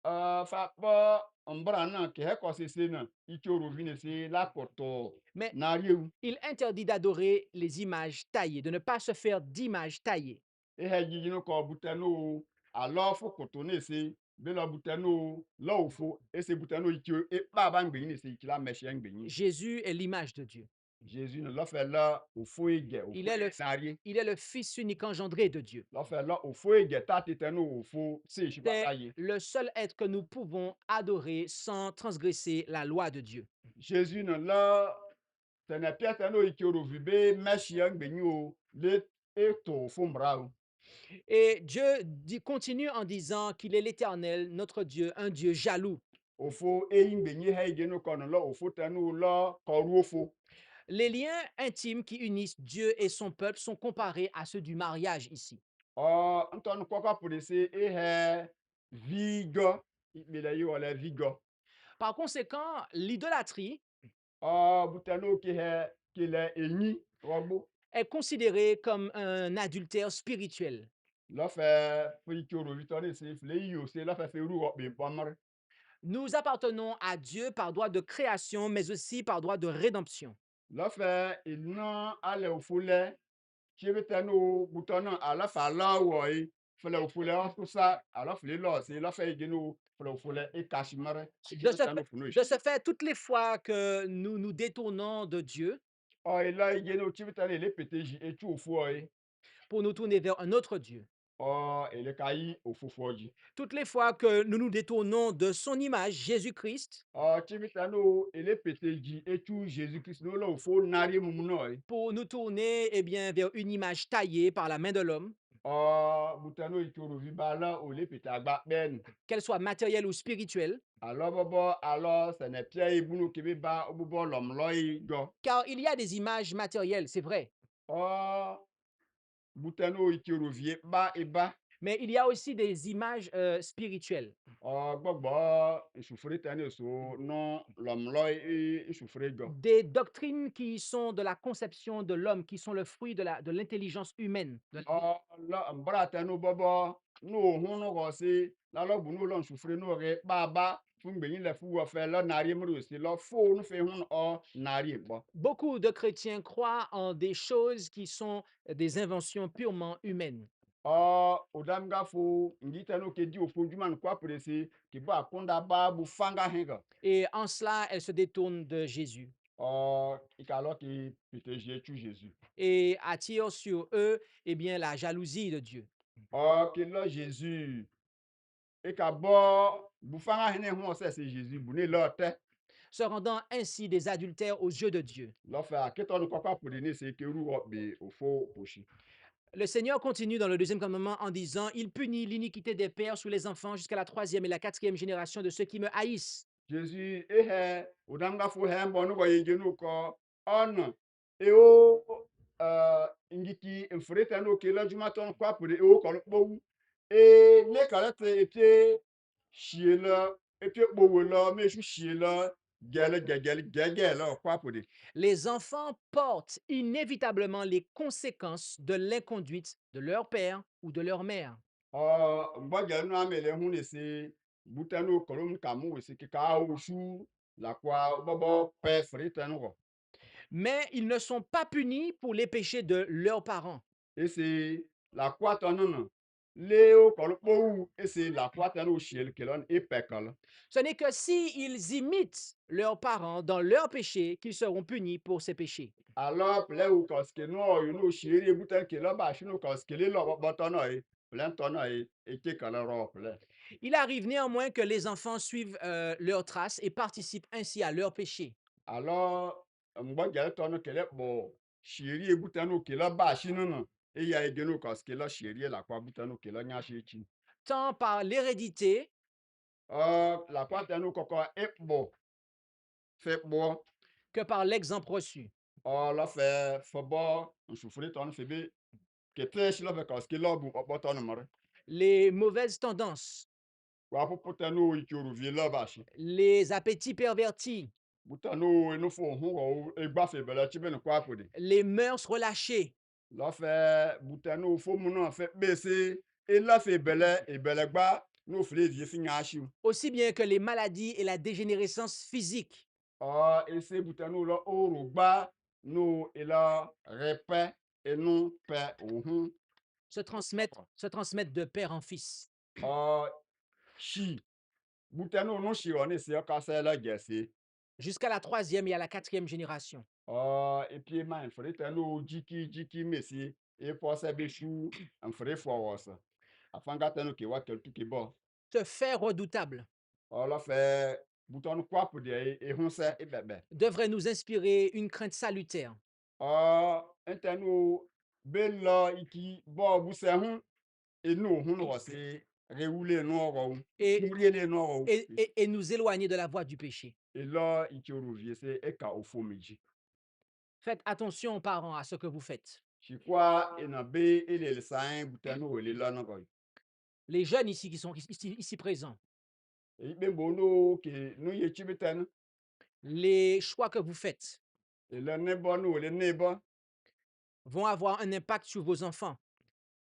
Fa pa ombrana ke he ko se na itorovi ne se la koto
Mais
na riu.
il interdit d'adorer les images taillées, de ne pas se faire d'images taillées.
E he ji no ko butano ala fo koto ne se be la butano la ofo e se butano itio e ba ba ngbe ni se ikila meshe ngbe ni.
Jésus est l'image de Dieu.
Jésus ne l'a fait là ofo ege ofo
Il est le Fils unique engendré de Dieu.
l'a fait là ofo ege ta tetano ofo se shi ba
C'est
taye.
le seul être que nous pouvons adorer sans transgresser la loi de Dieu.
Jésus ne l'a tene piatano ikorovi be meshe ngbe ni o le e to ofo mbrao.
Et Dieu continue en disant qu'il est l'Éternel, notre Dieu, un Dieu jaloux.
Ofo e ngbe ni he ige no kono la ofo tanu la koru ofo.
Les liens intimes qui unissent Dieu et son peuple sont comparés à ceux du mariage ici.
Anton kwaka polisi ihe vigo ikpele yi wala vigo.
Par conséquent, l'idolâtrie
Butano kile enyi robo.
est considérée comme un adultère spirituel.
La fe fikoro vitani se fle yo se la fe feru be pamare.
Nous appartenons à Dieu par droit de création, mais aussi par droit de rédemption.
La fe ina ale ofule chebetano butana ala fa la woi fle ofule afusa ala fle lo se la fe genu fle ofule e kashimare.
De ce fait, toutes les fois que nous nous détournons de Dieu
Ila genu chebetane le peteji e tu ofoi.
pour nous tourner vers un autre Dieu,
ele kai ofofoji.
toutes les fois que nous nous détournons de son image, Jésus-Christ,
Chibitano ele peteji etu Jésus-Christ no la ofo nari mumunoi.
pour nous tourner vers une image taillée par la main de l'homme,
Butano itoro vibala ole petagba ben.
qu'elle soit matérielle ou spirituelle,
Alors bobo alors ça n'est pas ibunu kebe ba obubo lomloi go.
car il y a des images matérielles, c'est vrai,
Butano itoro vie ba eba.
mais il y a aussi des images spirituelles.
Gbogbo isufure tani so non lomloi isufure go.
Des doctrines qui sont de la conception de l'homme, qui sont le fruit de l'intelligence humaine.
La mbrata no bobo no hunu go si la lo bu no lo sufre no re baba fun gbeyin le fu wo fe lo nari mru si lo fo no fe hun nari bo.
Beaucoup de chrétiens croient en des choses qui sont des inventions purement humaines.
Odam ga fo ngita no ke di ofo juman kwa presi ki ba kunda ba bu fanga henga.
Et en cela, elles se détournent de Jésus
Ikalo ki pite Jésus.
et attirent sur eux la jalousie de Dieu.
Ki lo Jésus e ka bo bu fanga hene hu se Jésus bu ne lo te.
Se rendant ainsi des adultères aux yeux de Dieu. Le Seigneur continue dans le deuxième commandement en disant, il punit l'iniquité des pères sur les enfants jusqu'à la troisième et la quatrième génération de ceux qui me haïssent.
Jésus ehe udanga fu he mbo no yenge no ko on e o ngiki enfreta no ke la juma ton kwa pure e o ko po e le kala te ete shiela ete bo la me shu shiela gele kwa pure.
Les enfants portent inévitablement les conséquences de l'inconduite de leur père ou de leur mère.
Mbo gele no amele hu ne se butano kolum kamu se ke ka o shu la kwa bobo pe frite no ko.
Mais ils ne sont pas punis pour les péchés de leurs parents.
Et c'est la kwa to no no. Leo ko lo pou et c'est la kwa ta no shiel kelon e pe kala.
Ce n'est que s'ils imitent leurs parents dans leurs péchés qu'ils seront punis pour ces péchés.
Alors ple ou ko ske no you no shiri butan ke lo ba shi no ko ske le lo bo to no e. Ple to no e ke kala ro ple.
Il arrive néanmoins que les enfants suivent leurs traces et participent ainsi à leurs péchés.
Alors mgbe gel to no kele bo shiri butan no ke lo ba shi no no. E ya e geno ko ske lo shiri la kwa butan no ke lo nya shi chi.
Tant par l'hérédité
La kwa ta no ko e bo. Fait bo.
que par l'exemple reçu.
La fe fobo nsufuri to no febe ke te shi lo fe ko ske lo bu bo to no more.
Les mauvaises tendances,
Wa popo ta no ikioru vie lo ba shi.
les appétits pervertis,
Butano no fo hu o egba fe bele chi be no kwa podi.
les mœurs relâchées,
La fe butano fo mu no fe bese e la fe bele e bele gba no fle vie fi nya shi.
aussi bien que les maladies et la dégénérescence physique,
E se butano lo o ro gba no e la repe e no pe o hu.
se transmettent de père en fils.
Shi butano no shi on se ka se la gese.
Jusqu'à la troisième et à la quatrième génération.
Et puis man fre tano jiki mesi e po se be shu an fre fo wosa. Afanga tano ke wa kel tu ke bo.
Ce fait redoutable
La fe bouton kwa pour de e hunse e bebe.
devrait nous inspirer une crainte salutaire
Entano bella iki bo bu se hun e no hun wo se reule no ro.
et,
Muriele no ro.
et nous éloigner de la voie du péché.
Et là iki rovie se e ka ofomiji.
Faites attention, parents, à ce que vous faites.
Chikwa e na be e le sain butano le la no ro.
Les jeunes ici qui sont ici présents,
E be bono ke no ye chibetano.
les choix que vous faites
Et le nebo no le nebo.
vont avoir un impact sur vos enfants,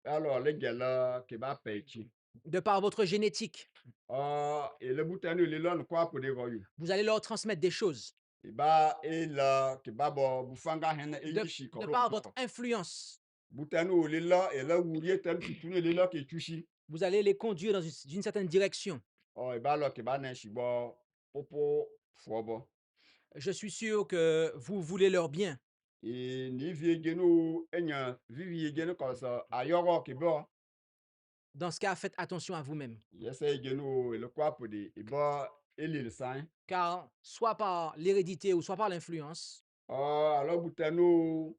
Alors le gela ke ba pechi.
de par votre génétique.
Et le butano le la no kwa pour de ro.
Vous allez leur transmettre des choses
Iba e la ke ba bo bufanga hen e
de,
yishi ko
de
ro.
par votre influence.
Butano le la e la wurie tan tutune le la ke tushi.
Vous allez les conduire dans d'une certaine direction.
E ba lo ke ba na shi bo popo fobo.
Je suis sûr que vous voulez leur bien.
E ni vie geno enya vivi geno ko so ayoro ke bo.
Dans ce cas, faites attention à vous-même.
Yesa geno le kwa pour de e ba e le sain.
Car soit par l'hérédité ou soit par l'influence,
Alors butano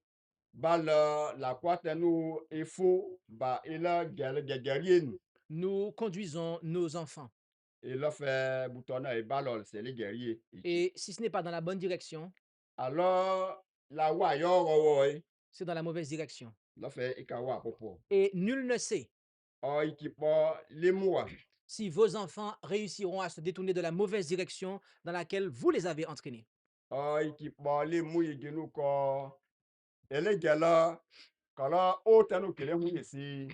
ba la kwa tano e fo ba e la gagarien.
nous conduisons nos enfants.
Et là fait bouton et ballon c'est les guerriers.
Et si ce n'est pas dans la bonne direction,
Alors la wa yo ro
c'est dans la mauvaise direction.
là fait e ka wa popo.
Et nul ne sait
Iki po les mois.
si vos enfants réussiront à se détourner de la mauvaise direction dans laquelle vous les avez entraînés.
Iki po les mouy genu ko ele gala kala o tanu kele hu si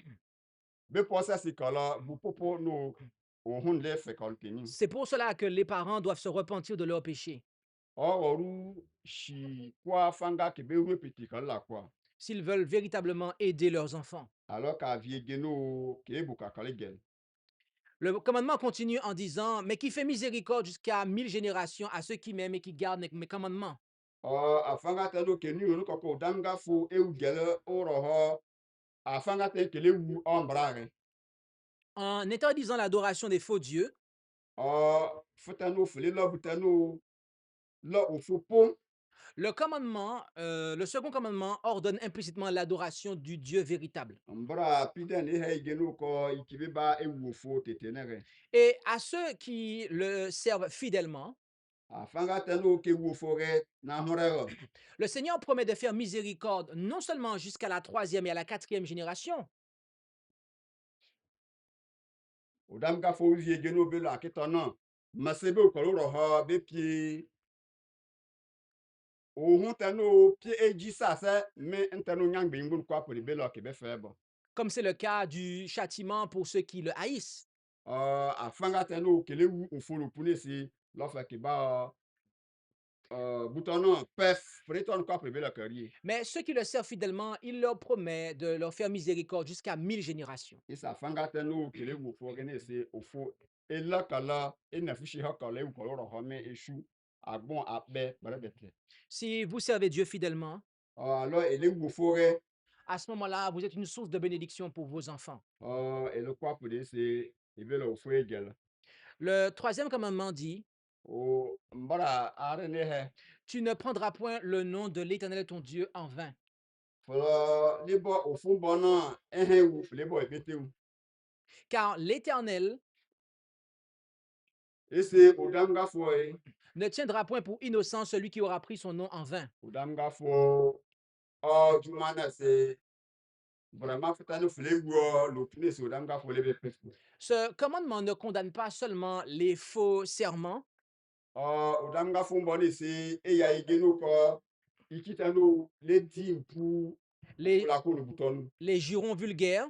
be po sa si kala bu popo no o hun le fe kontinu.
C'est pour cela que les parents doivent se repentir de leurs péchés
Oru shi kwa fanga ke be répéter kala quoi.
s'ils veulent véritablement aider leurs enfants.
Alors ka vie genu ke bu ka kale gel.
Le commandement continue en disant, mais qui fait miséricorde jusqu'à 1000 générations à ceux qui m'aiment et qui gardent mes commandements.
Afanga tano ke ni onu koko danga fu e u gele oro ho afanga te kele wu ombrare.
En interdisant l'adoration des faux dieux,
Futano fele lo butano lo ofupo.
le second commandement ordonne implicitement l'adoration du Dieu véritable.
Mbra piden e hay genu ko ikibe ba e wu fo tetenere.
Et à ceux qui le servent fidèlement,
Afanga tano ke wu fo re na horero.
le Seigneur promet de faire miséricorde non seulement jusqu'à la troisième et à la quatrième génération,
Odamga fo vie genu be la ketona. Masebe ko ro ho be pi o hun tano pi eji sasa me ntano nyang be ngun kwa po be lo ke be febo.
comme c'est le cas du châtiment pour ceux qui le haïssent.
Afanga tano kele wu ofolo pune si lo fa ke ba bouton pef, préton quoi prévu la carrière.
Mais ceux qui le servent fidèlement, il leur promet de leur faire miséricorde jusqu'à 1000 générations.
Et ça fanga tenu kele vous faut gagner c'est au faux. Et là kala et na fichi hakale ou koloro hame échoue à bon à bé barabete.
Si vous servez Dieu fidèlement,
Alors et les vous forêt
à ce moment-là, vous êtes une source de bénédiction pour vos enfants.
et le quoi pour dire c'est il veut le fouet gel.
Le troisième commandement dit,
O mbara arene he.
tu ne prendras point le nom de l'Éternel ton Dieu en vain,
Fala libo au fond bon un ou les boy pété ou.
car l'Éternel
Et c'est au damga fouet.
ne tiendra point pour innocent celui qui aura pris son nom en vain.
Au damga fouet. Oh, du mana c'est vraiment fait un fléau l'opinion sur damga fouet les bébés.
Ce commandement ne condamne pas seulement les faux serments,
Odamga fumboni si eya igenu ko ikitanu le di pour
les,
la cour de bouton.
les jurons vulgaires,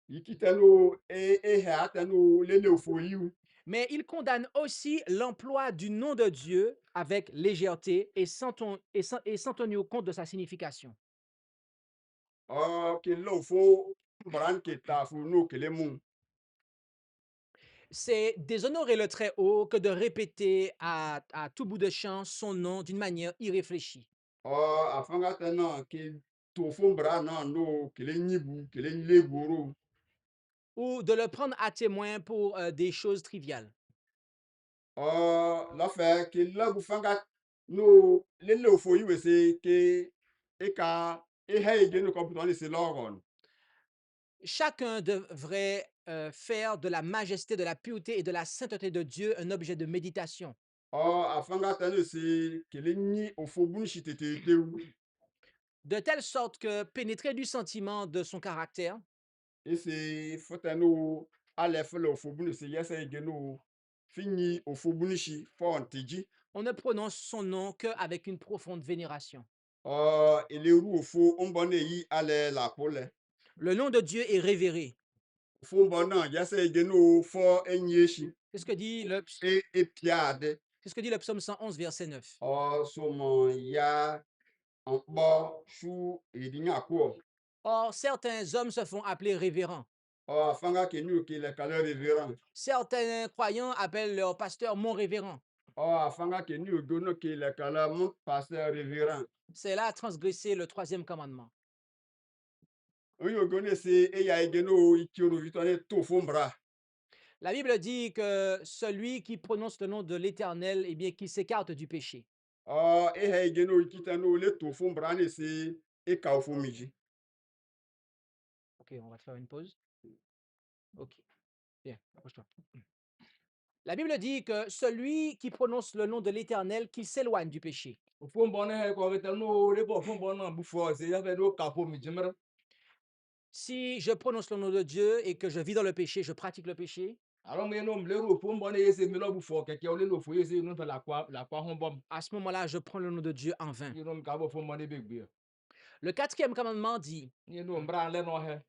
Ikitanu e hatanu le ne foyu.
mais il condamne aussi l'emploi du nom de Dieu avec légèreté et sans tenir compte de sa signification.
Ke lo fo bran ke ta fu no ke le mun.
C'est déshonorer le Très-Haut que de répéter à tout bout de champ son nom d'une manière irréfléchie.
Afanga tana ke to fu bran na no ke le nyibu ke le goro.
Ou de le prendre à témoin pour des choses triviales.
La fe ke la bu fanga no le foyu we se ke e ka e ha igenu ko bouton c'est l'orgon.
Chacun devrait faire de la majesté, de la pureté et de la sainteté de Dieu un objet de méditation.
Afanga tanu si ke le nyi ofo bun shitete tewu.
De telle sorte que pénétrer du sentiment de son caractère,
Ese fotanu ale fele ofo bun se yesa igenu fini ofo bun shi fon tiji.
on ne prononce son nom qu'avec une profonde vénération.
Eleru ofo ombone yi ale la pole.
Le nom de Dieu est révéré.
Ofo mbona yesa igenu fo enyeshi
C'est ce que dit le,
e piade.
c'est ce que dit le psaume 111, verset 9.
Somo ya anbo shu edinya ko.
Or, certains hommes se font appeler révérends.
Afanga ke nu ke le kale révérend.
Certains croyants appellent leur pasteur mon révérend.
Afanga ke nu gono ke le kale mon pasteur révérend.
C'est là transgresser le troisième commandement.
Oyo gone se eya igenu ikiru vitone to fombra.
La Bible dit que celui qui prononce le nom de l'Éternel, eh bien, qui s'écarte du péché.
Eha igenu ikitanu le to fombra ne se e ka ofomiji.
Ok, on va te faire une pause. Ok, bien, approche-toi. La Bible dit que celui qui prononce le nom de l'Éternel, qu'il s'éloigne du péché. Si je prononce le nom de Dieu et que je vis dans le péché, je pratique le péché, à ce moment-là, je prends le nom de Dieu en vain. Le quatrième commandement dit,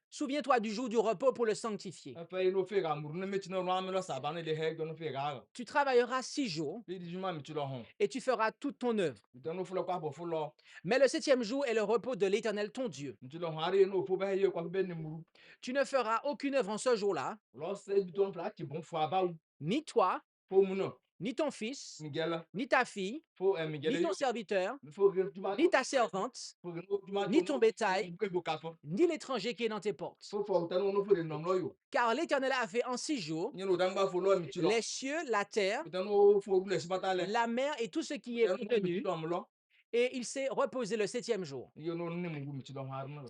souviens-toi du jour du repos pour le sanctifier. Tu travailleras 6 jours et tu feras toute ton œuvre. Mais le septième jour est le repos de l'Éternel ton Dieu. Tu ne feras aucune œuvre en ce jour-là, ni toi, ni ton fils, ni ta fille, ni ton serviteur, ni ta servante, ni ton bétail, ni l'étranger qui est dans tes portes. Car l'Éternel a fait en 6 jours les cieux, la terre, la mer et tout ce qui est contenu, et il s'est reposé le septième jour.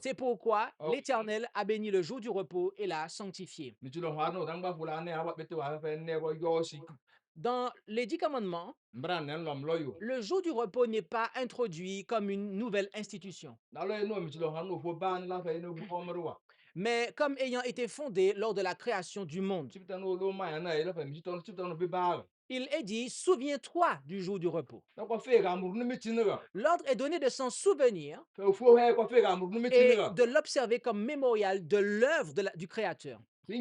C'est pourquoi l'Éternel a béni le jour du repos et l'a sanctifié. Dans les 10 commandements, le jour du repos n'est pas introduit comme une nouvelle institution, mais comme ayant été fondé lors de la création du monde. Il est dit, souviens-toi du jour du repos. L'ordre est donné de s'en souvenir et de l'observer comme mémorial de l'œuvre du Créateur. En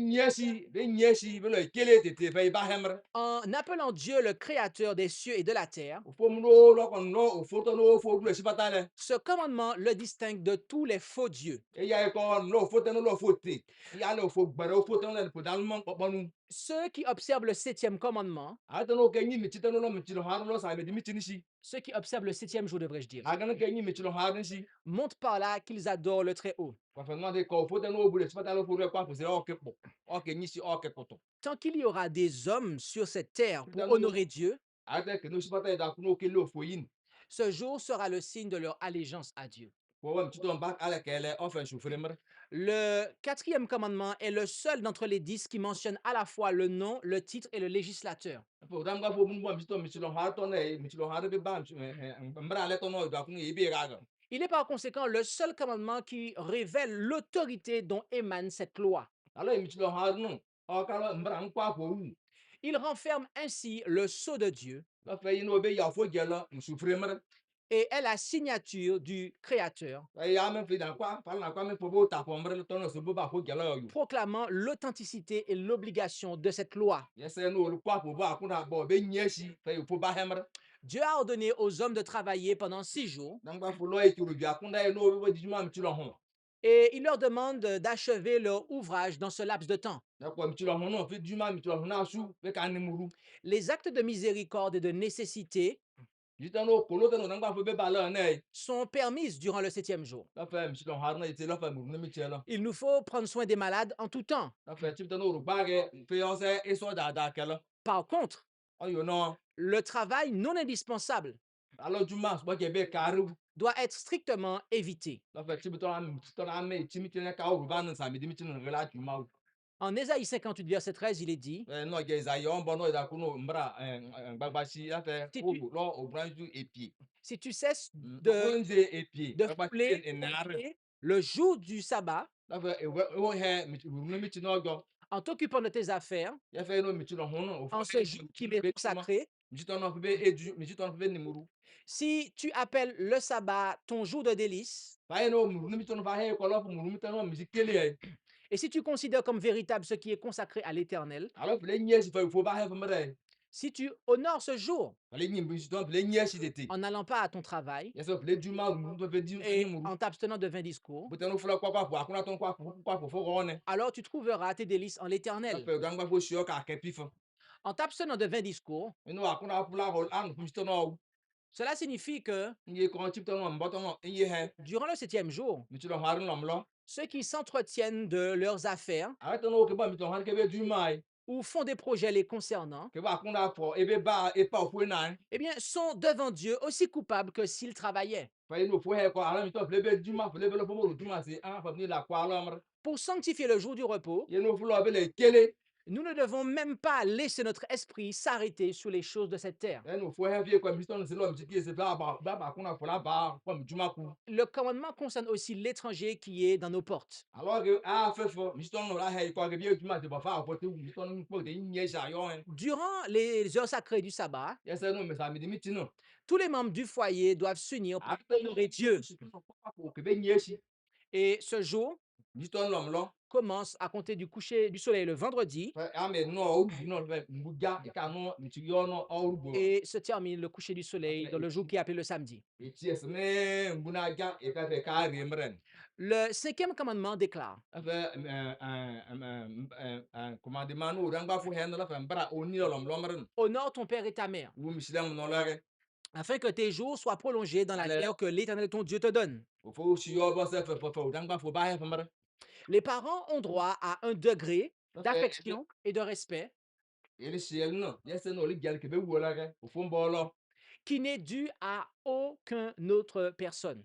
appelant Dieu le créateur des cieux et de la terre, ce commandement le distingue de tous les faux dieux. Ceux qui observent le septième commandement, ceux qui observent le septième jour, devrais-je dire, montrent par là qu'ils adorent le Très-Haut. Tant qu'il y aura des hommes sur cette terre pour honorer Dieu, ce jour sera le signe de leur allégeance à Dieu. Le quatrième commandement est le seul d'entre les 10 qui mentionne à la fois le nom, le titre et le législateur. Il est par conséquent le seul commandement qui révèle l'autorité dont émane cette loi. Il renferme ainsi le sceau de Dieu et est la signature du Créateur, proclamant l'authenticité et l'obligation de cette loi. Dieu a ordonné aux hommes de travailler pendant 6 jours et il leur demande d'achever leur ouvrage dans ce laps de temps. Les actes de miséricorde et de nécessité sont permis durant le 7e jour. Il nous faut prendre soin des malades en tout temps. Par contre, le travail non indispensable doit être strictement évité. En Ésaïe 58, verset 13, il est dit, si tu cesses de fouler le jour du sabbat en t'occupant de tes affaires, en ce jour qui m'est consacré, si tu appelles le sabbat ton jour de délice, et si tu considères comme véritable ce qui est consacré à l'Éternel, si tu honores ce jour en n'allant pas à ton travail et en t'abstenant de vains discours, alors tu trouveras tes délices en l'Éternel. En t'abstenant de vains discours, cela signifie que durant le 7e jour, ceux qui s'entretiennent de leurs affaires ou font des projets les concernant, eh bien, sont devant Dieu aussi coupables que s'ils travaillaient. Pour sanctifier le jour du repos, nous ne devons même pas laisser notre esprit s'arrêter sur les choses de cette terre. Le commandement concerne aussi l'étranger qui est dans nos portes. Durant les heures sacrées du sabbat, tous les membres du foyer doivent s'unir pour honorer Dieu. Et ce jour commence à compter du coucher du soleil le vendredi et se termine le coucher du soleil dans le jour qui est appelé le samedi. Le 5e commandement déclare, honore ton père et ta mère, afin que tes jours soient prolongés dans la terre que l'Éternel ton Dieu te donne. Les parents ont droit à un degré d'affection et de respect qui n'est dû à aucune autre personne.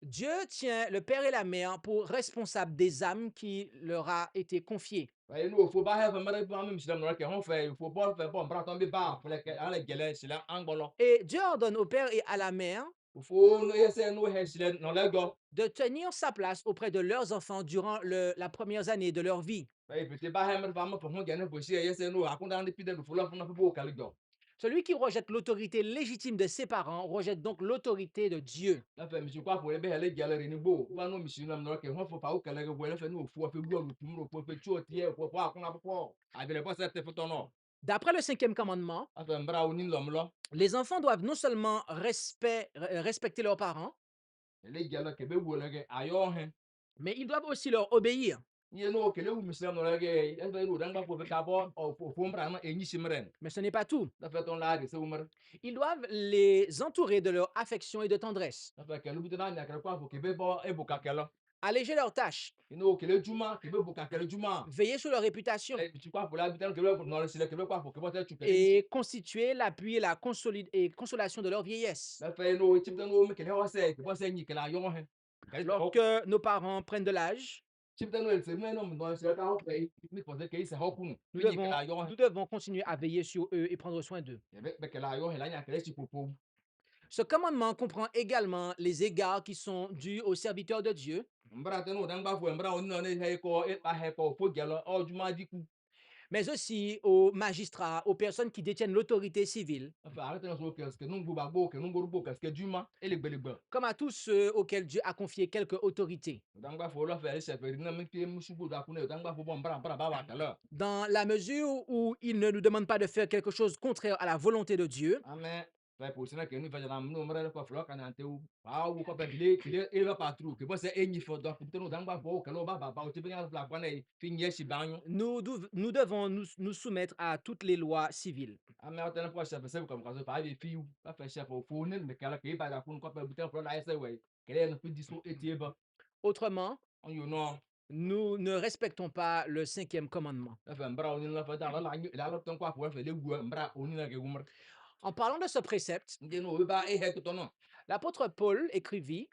Dieu tient le père et la mère pour responsables des âmes qui leur a été confiées. Et Dieu ordonne au père et à la mère de tenir sa place auprès de leurs enfants durant la première année de leur vie. Celui qui rejette l'autorité légitime de ses parents rejette donc l'autorité de Dieu. D'après le cinquième commandement, les enfants doivent non seulement respecter leurs parents, mais ils doivent aussi leur obéir. Mais ce n'est pas tout. Ils doivent les entourer de leur affection et de tendresse, alléger leurs tâches, veiller sur leur réputation et constituer l'appui et la consolation de leur vieillesse. Lorsque nos parents prennent de l'âge, nous devons continuer à veiller sur eux et prendre soin d'eux. Ce commandement comprend également les égards qui sont dus aux serviteurs de Dieu, mais aussi aux magistrats, aux personnes qui détiennent l'autorité civile, comme à tous ceux auxquels Dieu a confié quelque autorité. Dans la mesure où ils ne nous demandent pas de faire quelque chose contraire à la volonté de Dieu, nous devons nous soumettre à toutes les lois civiles. Autrement, nous ne respectons pas le cinquième commandement. En parlant de ce précepte, l'apôtre Paul écrivit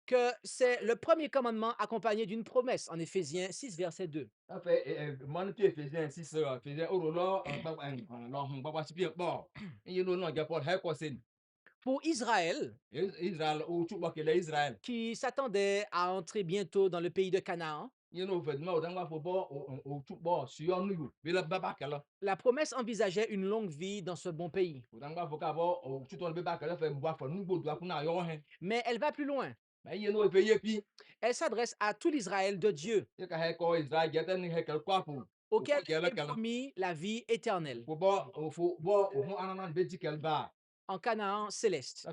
que c'est le premier commandement accompagné d'une promesse en Éphésiens 6, verset 2. Pour Israël, qui s'attendait à entrer bientôt dans le pays de Canaan, la promesse envisageait une longue vie dans ce bon pays. Mais elle va plus loin. Elle s'adresse à tout l'Israël de Dieu, auquel est promis la vie éternelle en Canaan céleste,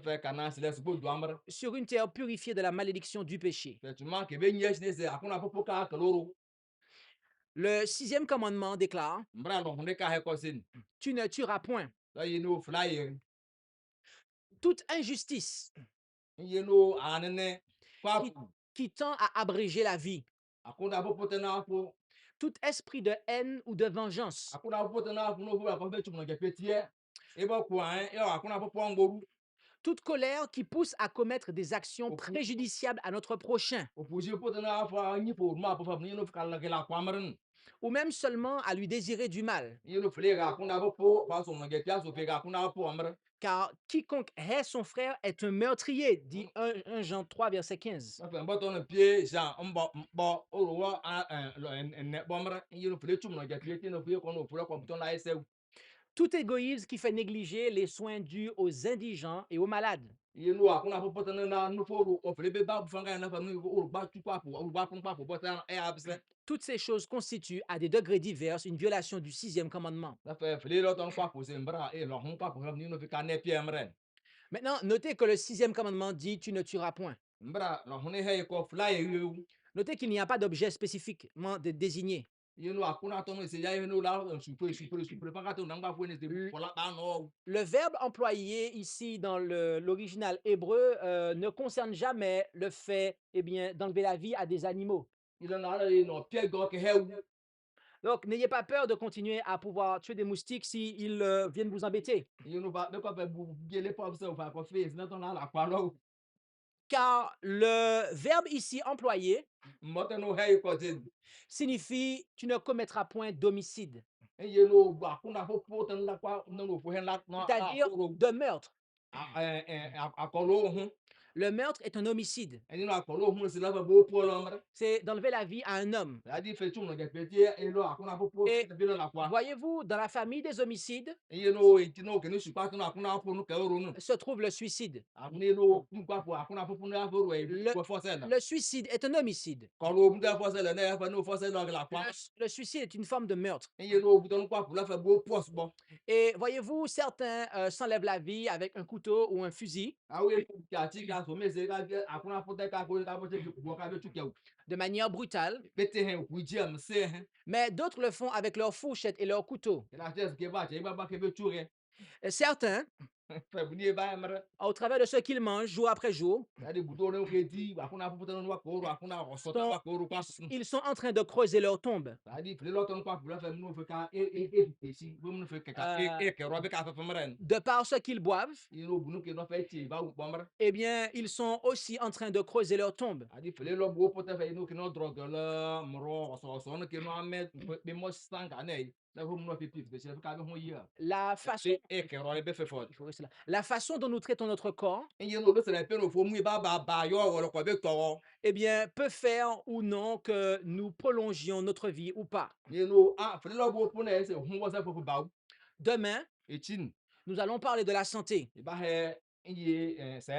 sur une terre purifiée de la malédiction du péché. Le sixième commandement déclare: tu ne tueras point. Toute injustice qui tend à abréger la vie, tout esprit de haine ou de vengeance, toute colère qui pousse à commettre des actions préjudiciables à notre prochain, ou même seulement à lui désirer du mal. Car quiconque hait son frère est un meurtrier, dit 1 Jean 3, verset 15. Tout égoïsme qui fait négliger les soins dus aux indigents et aux malades. Toutes ces choses constituent à des degrés divers une violation du sixième commandement. Maintenant, notez que le sixième commandement dit: tu ne tueras point. Notez qu'il n'y a pas d'objet spécifiquement désigné. Le verbe employé ici dans l'original hébreu ne concerne jamais le fait d'enlever la vie à des animaux. Donc, n'ayez pas peur de continuer à pouvoir tuer des moustiques s'ils viennent vous embêter. Car le verbe ici employé signifie: tu ne commettras point d'homicide, c'est-à-dire de meurtre. Le meurtre est un homicide.
ɛne no akɔlɔ hu si la fa bo po lo mre
C'est d'enlever la vie à un homme.
adi fe chum no ge pete e lo akuna popo
Et
be lo la kwa
voyez-vous, dans la famille des homicides
e no e ti no ke no su pa no akuna po no ke ro no
se trouve le suicide.
akuna no ku kwa po akuna popo no afo ro e ko fo se na
Le suicide est un homicide.
kɔlɔ mu da fo se le na fa no fo se lo la kwa
Le suicide est une forme de meurtre.
e no bu don kwa po la fa bo po bo
Et voyez-vous, certains s'enlèvent la vie avec un couteau ou un fusil
awe ka ti ga so me se ga akuna po te ka ko ka bo te ku ka be tu ke
de manière brutale,
bete hen ku ji am se hen
mais d'autres le font avec leur fourchette et leur couteau.
la tes ke ba che ba ke be tu re
Et certains,
fa bu ni ba mre
au travers de ce qu'ils mangent jour après jour,
adi bu to no ke di akuna popo no wa ko ro akuna ro so ta ko ro kwa
ils sont en train de creuser leur tombe.
adi fle lo ton kwa la fa mu fe ka e si bu mu fe ka ke ro be ka fa mre
De par ce qu'ils boivent,
ino bu no ke no fa ti ba u mre
eh bien, ils sont aussi en train de creuser leur tombe.
adi fle lo bu po ta fa ino ke no drogue la mro so no ke no amet be mo sanga nei la hu mu no fi fi se ka be ho yi
La façon,
e ke ro be fe fo
il faut rester là. La façon dont nous traitons notre corps,
e no be se le pe no fo mu ba yo ro ko be to
eh bien, peut faire ou non que nous prolongions notre vie ou pas.
no fle lo bu po na se hu wo se fo ba
Demain,
e chin
nous allons parler de la santé.
ba he yi se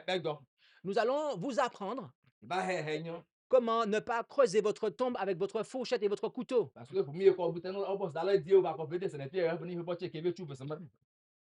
be go
Nous allons vous apprendre
ba he nyo
comment ne pas creuser votre tombe avec votre fourchette et votre couteau.
parce que pour mieux ko buten no boss dala dio ba ko fete se na pie ni fe bo che ke be tu se ma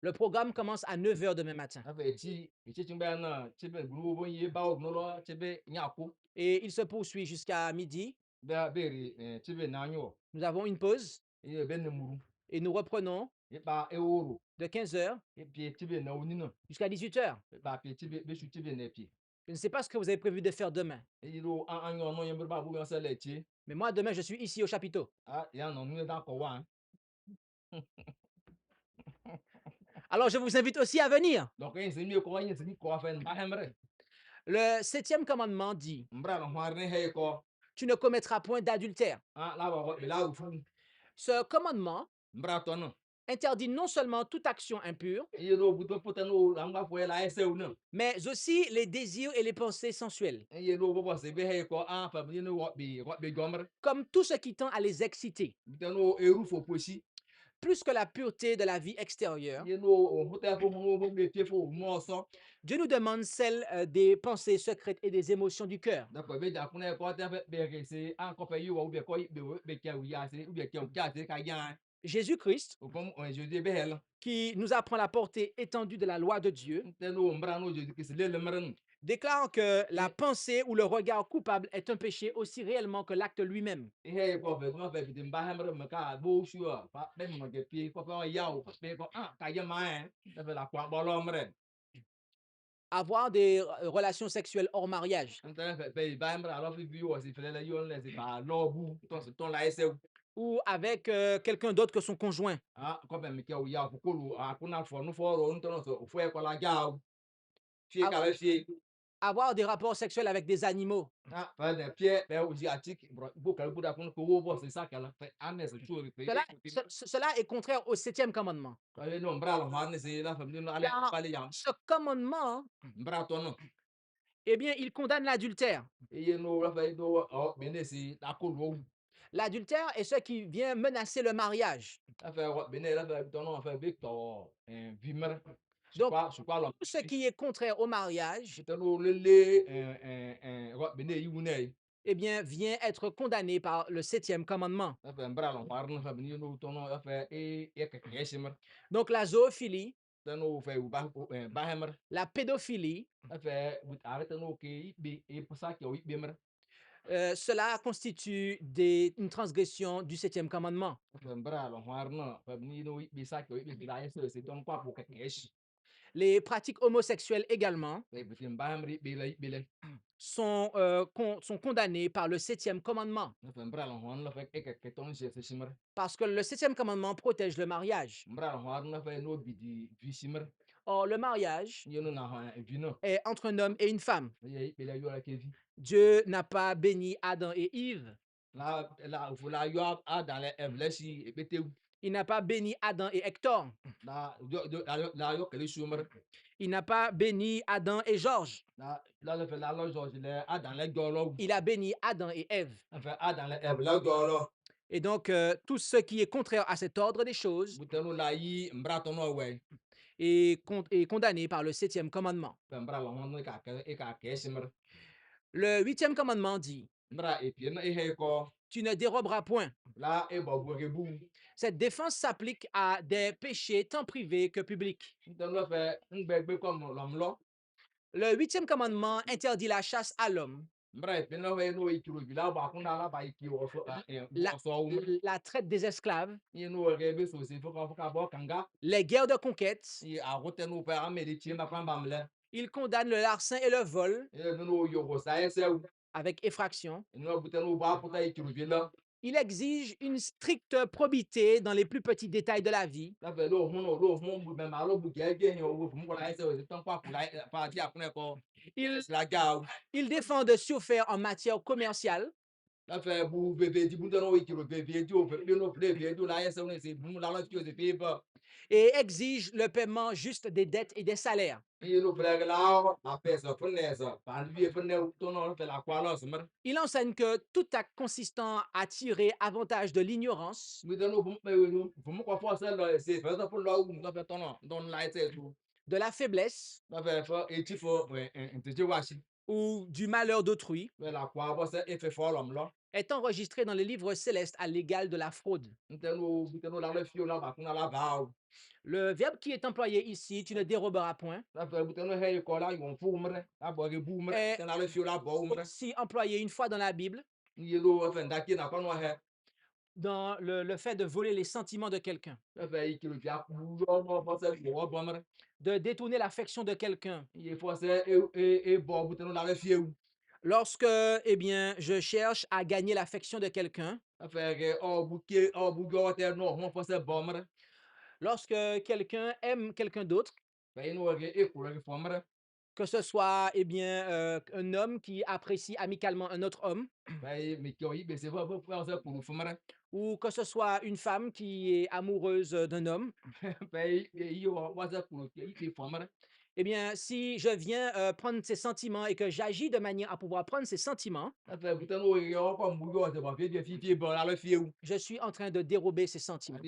Le programme commence à 9 h demain matin.
na fe chi chimba na chibe gru bo yi ba o no lo chibe nya ko
Et il se poursuit jusqu'à midi.
ba be ri chibe na nyo
Nous avons une pause
e be ne muru
et nous reprenons
e ba e oro
de 15 h
e pie chibe na oni no
jusqu'à 18 h.
ba pie chibe be shu chibe na pie
Je ne sais pas ce que vous avez prévu de faire demain,
e ro an nyo no yember ba bu yo se le chi
mais moi demain je suis ici au chapiteau.
ya no nu da ko wa
Alors je vous invite aussi à venir.
donc en se mi ko yin se mi ko fa ba hemre
Le 7e commandement dit,
mbra no har ne he ko
tu ne commettras point d'adultère.
la ba ko be la fu
Ce commandement
mbra to no
interdit non seulement toute action impure,
e ro bu to puta no la nga fo la ese u no
mais aussi les désirs et les pensées sensuelles,
e ro bo se be he ko fa bi no wo be gomre
comme tout ce qui tend à les exciter,
bi no e ru fo posi
plus que la pureté de la vie extérieure.
e no o huta fo mo be pie fo mo so
Dieu nous demande celle des pensées secrètes et des émotions du cœur.
da ko be ja kuna ko ta be ke se ko fe yi wo be ko be ke u ya se u be ke u ja se ka ya
Jésus-Christ,
o comme je dis be hel
qui nous apprend la portée étendue de la loi de Dieu,
te no mbra no je ki se le mren
déclare que la pensée ou le regard coupable est un péché aussi réellement que l'acte lui-même.
e he ko fe no fe bi mba hemre me ka bo shu fa be mo ke pie ko fa ya o be ko ka ya ma da fe la kwa bo lo mren
Avoir des relations sexuelles hors mariage
nta fe ba hemre alo fi bi wo si fe le yo le se ba lo bu ton la ese
ou avec quelqu'un d'autre que son conjoint.
ko be mi ke u ya ko lu kuna fo no fo ro nto no so fo e ko la ja fie ka le fie
Avoir des rapports sexuels avec des animaux.
fa ne pie be u ji atik bo ka bu da kun ko wo bo se sa ka la fe anes chu ri fe
Cela est contraire au 7e commandement.
ko le no mbra lo ha ne se la fa mi no ale
Car
pa le ya
ce commandement,
mbra to no
eh bien, il condamne l'adultère.
e ye no la fa do o be ne si da ko lo
L'adultère est ce qui vient menacer le mariage.
la fa be ne la fa to no fa be to vi mer
Donc,
su kwa lo
tout ce qui est contraire au mariage,
te no le be ne yi wu ne
eh bien, vient être condamné par le 7e commandement.
la fa mbra lo har no fa bi no to no la fa ke ke shi mer
Donc, la zoophilie,
te no fa u ba hemer
la pédophilie,
la fa bu arrête no ke be pour ça que oui be mer
cela constitue une transgression du 7e commandement.
fa mbra lo har no fa bi no be ça que oui be la ese se ton kwa pour que ke shi
Les pratiques homosexuelles également
fa bi ba hemer be la be le
sont condamnées par le 7e commandement.
la fa mbra lo har no fa ke ton je se shi mer
Parce que le 7e commandement protège le mariage.
mbra lo har no fa no bi di vi shi mer
Or, le mariage
ye no na ha vi no
est entre un homme et une femme.
ye be la yo la ke vi
Dieu n'a pas béni Adam et Ève
la fu la yo a dans les evleshi e bete
Il n'a pas béni Adam et Hector. Il n'a pas béni Adam et Georges. Il a béni Adam et Ève. Et donc, tout ce qui est contraire à cet ordre des choses est condamné par le 7e commandement. Le 8e commandement dit, tu ne déroberas point. Cette défense s'applique à des péchés tant privés que publics. Le 8e commandement interdit la chasse à l'homme, la traite des esclaves, les guerres de conquête. Il condamne le larcin et le vol avec effraction. Il exige une stricte probité dans les plus petits détails de la vie. Il défend de surfaire en matière commerciale. Et exige le paiement juste des dettes et des salaires. Il enseigne que tout acte consistant à tirer avantage de l'ignorance, de la faiblesse ou du malheur d'autrui est enregistré dans les livres célestes à l'égal de la fraude. Le verbe qui est employé ici, tu ne déroberas point, est aussi employé une fois dans la Bible dans le fait de voler les sentiments de quelqu'un, de détourner l'affection de quelqu'un. Lorsque, je cherche à gagner l'affection de quelqu'un, lorsque quelqu'un aime quelqu'un d'autre, que ce soit un homme qui apprécie amicalement un autre homme, ou que ce soit une femme qui est amoureuse d'un homme, si je viens prendre ces sentiments et que j'agis de manière à pouvoir prendre ces sentiments, je suis en train de dérober ces sentiments.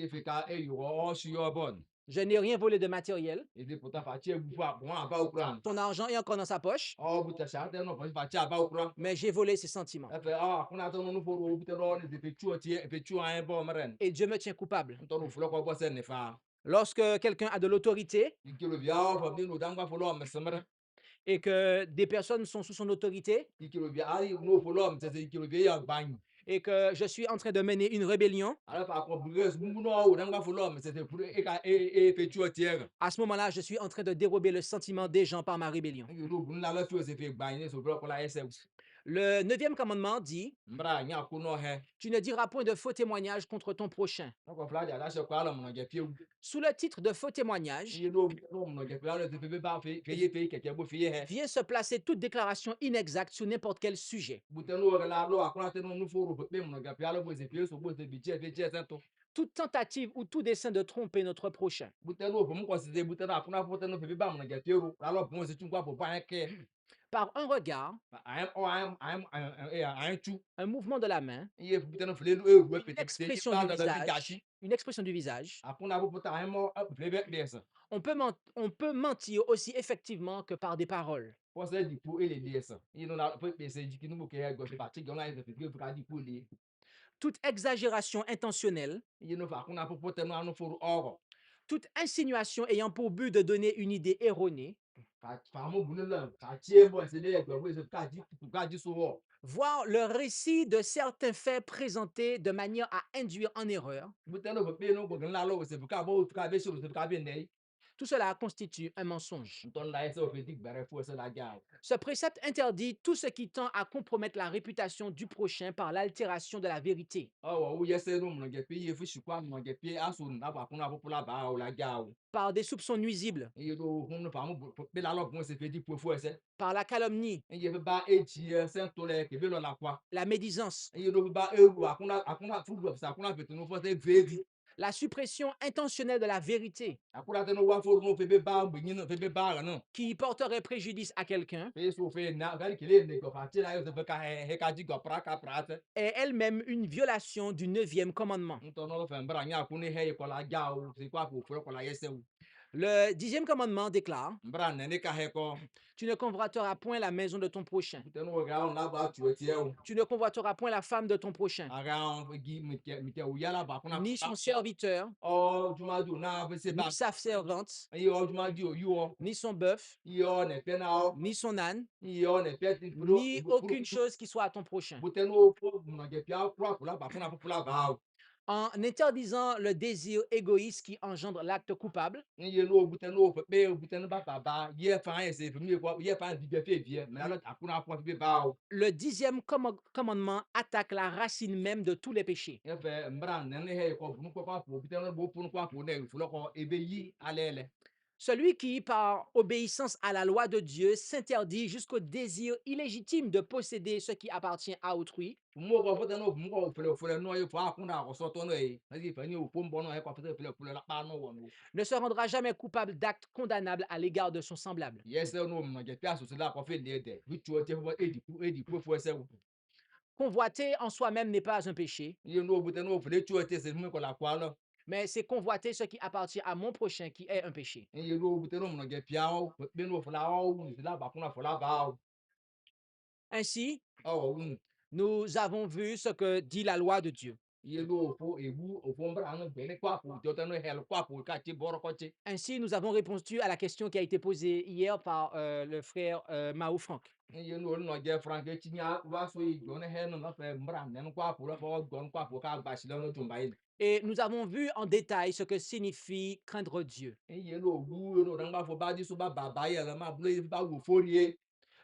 Je n'ai rien volé de matériel. Ton argent est encore dans sa poche, mais j'ai volé ses sentiments. Et Dieu me tient coupable. Lorsque quelqu'un a de l'autorité et que des personnes sont sous son autorité et que je suis en train de mener une rébellion, à ce moment-là, je suis en train de dérober le sentiment des gens par ma rébellion. Le 9e commandement dit, tu ne diras point de faux témoignages contre ton prochain. Sous le titre de faux témoignage, vient se placer toute déclaration inexacte sur n'importe quel sujet. Toute tentative ou tout dessein de tromper notre prochain. Par un regard, un mouvement de la main, une expression du visage, on peut mentir aussi effectivement que par des paroles. Toute exagération intentionnelle, toute insinuation ayant pour but de donner une idée erronée, voire le récit de certains faits présentés de manière à induire en erreur, tout cela constitue un mensonge. Ce précepte interdit tout ce qui tend à compromettre la réputation du prochain par l'altération de la vérité, par des soupçons nuisibles, par la calomnie, la médisance, La suppression intentionnelle de la vérité qui porterait préjudice à quelqu'un est elle-même une violation du 9e commandement. Le 10e commandement déclare: Tu ne convoiteras point la maison de ton prochain. Tu ne convoiteras point la femme de ton prochain, ni son serviteur, ni sa servante, ni son bœuf, ni son âne, ni aucune chose qui soit à ton prochain. En interdisant le désir égoïste qui engendre l'acte coupable, le 10e commandement attaque la racine même de tous les péchés. Celui qui, par obéissance à la loi de Dieu, s'interdit jusqu'au désir illégitime de posséder ce qui appartient à autrui, ne se rendra jamais coupable d'actes condamnables à l'égard de son semblable. Convoiter en soi-même n'est pas un péché, mais c'est convoiter ce qui appartient à mon prochain qui est un péché. Ainsi, nous avons vu ce que dit la loi de Dieu. Ainsi, nous avons répondu à la question qui a été posée hier par le frère Mao Franck. Et nous avons vu en détail ce que signifie craindre Dieu.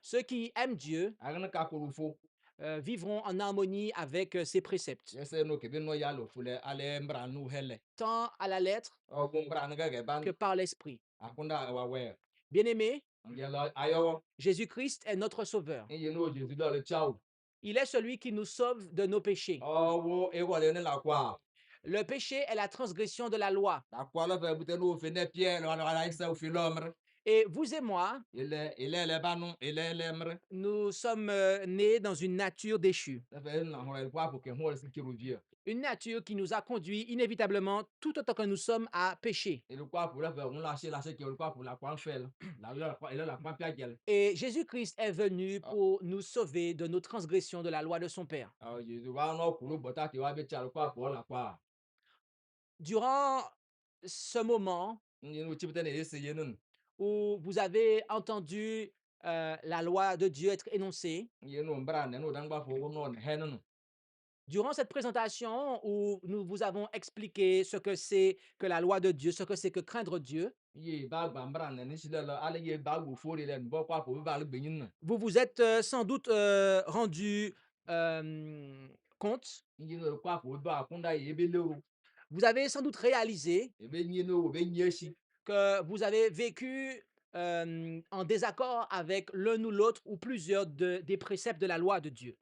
Ceux qui aiment Dieu vivront en harmonie avec ses préceptes, tant à la lettre que par l'esprit. Bien-aimés, Jésus-Christ est notre sauveur. Il est celui qui nous sauve de nos péchés. Le péché est la transgression de la loi. Et vous et moi, nous sommes nés dans une nature déchue. Une nature qui nous a conduits inévitablement, tout autant que nous sommes, à pécher. Et Jésus-Christ est venu pour nous sauver de nos transgressions de la loi de son Père. Durant ce moment où vous avez entendu la loi de Dieu être énoncée, durant cette présentation où nous vous avons expliqué ce que c'est que la loi de Dieu, ce que c'est que craindre Dieu, vous vous êtes sans doute rendu compte, vous avez sans doute réalisé que vous avez vécu en désaccord avec l'un ou l'autre ou plusieurs des préceptes de la loi de Dieu.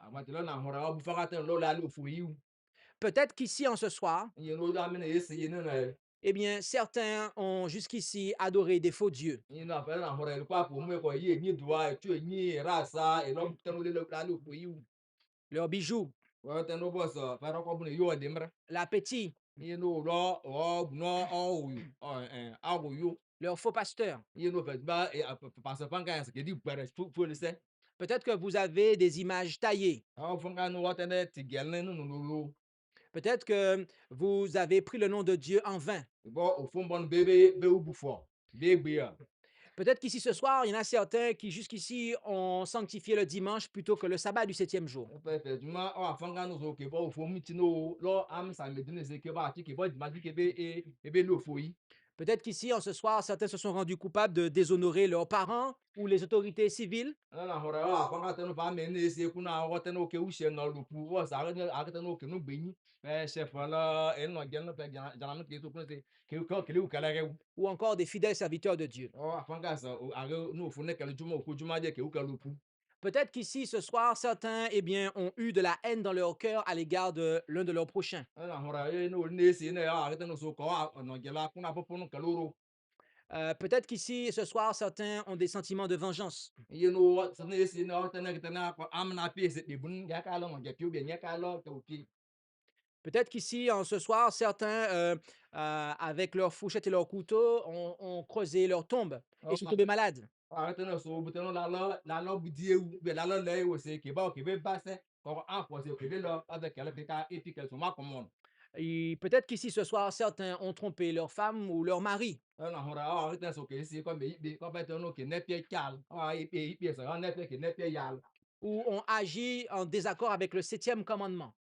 Peut-être qu'ici, en ce soir, eh bien, certains ont jusqu'ici adoré des faux dieux. Leurs bijoux, l'appétit, leurs faux pasteurs. Peut-être que vous avez des images taillées. Peut-être que vous avez pris le nom de Dieu en vain. Peut-être qu'ici ce soir, il y en a certains qui jusqu'ici ont sanctifié le dimanche plutôt que le sabbat du 7e jour. Peut-être qu'ici, en ce soir, certains se sont rendus coupables de déshonorer leurs parents ou les autorités civiles. Ou encore des fidèles serviteurs de Dieu. Peut-être qu'ici, ce soir, certains eh bien, ont eu de la haine dans leur cœur à l'égard de l'un de leurs prochains. Peut-être qu'ici, ce soir, certains ont des sentiments de vengeance. Peut-être qu'ici, en ce soir, certains, avec leurs fourchettes et leurs couteaux, ont creusé leur tombe et sont tombés malades. Et peut-être qu'ici, ce soir, certains ont trompé leur femme ou leur mari. Ou ont agi en désaccord avec le 7e commandement.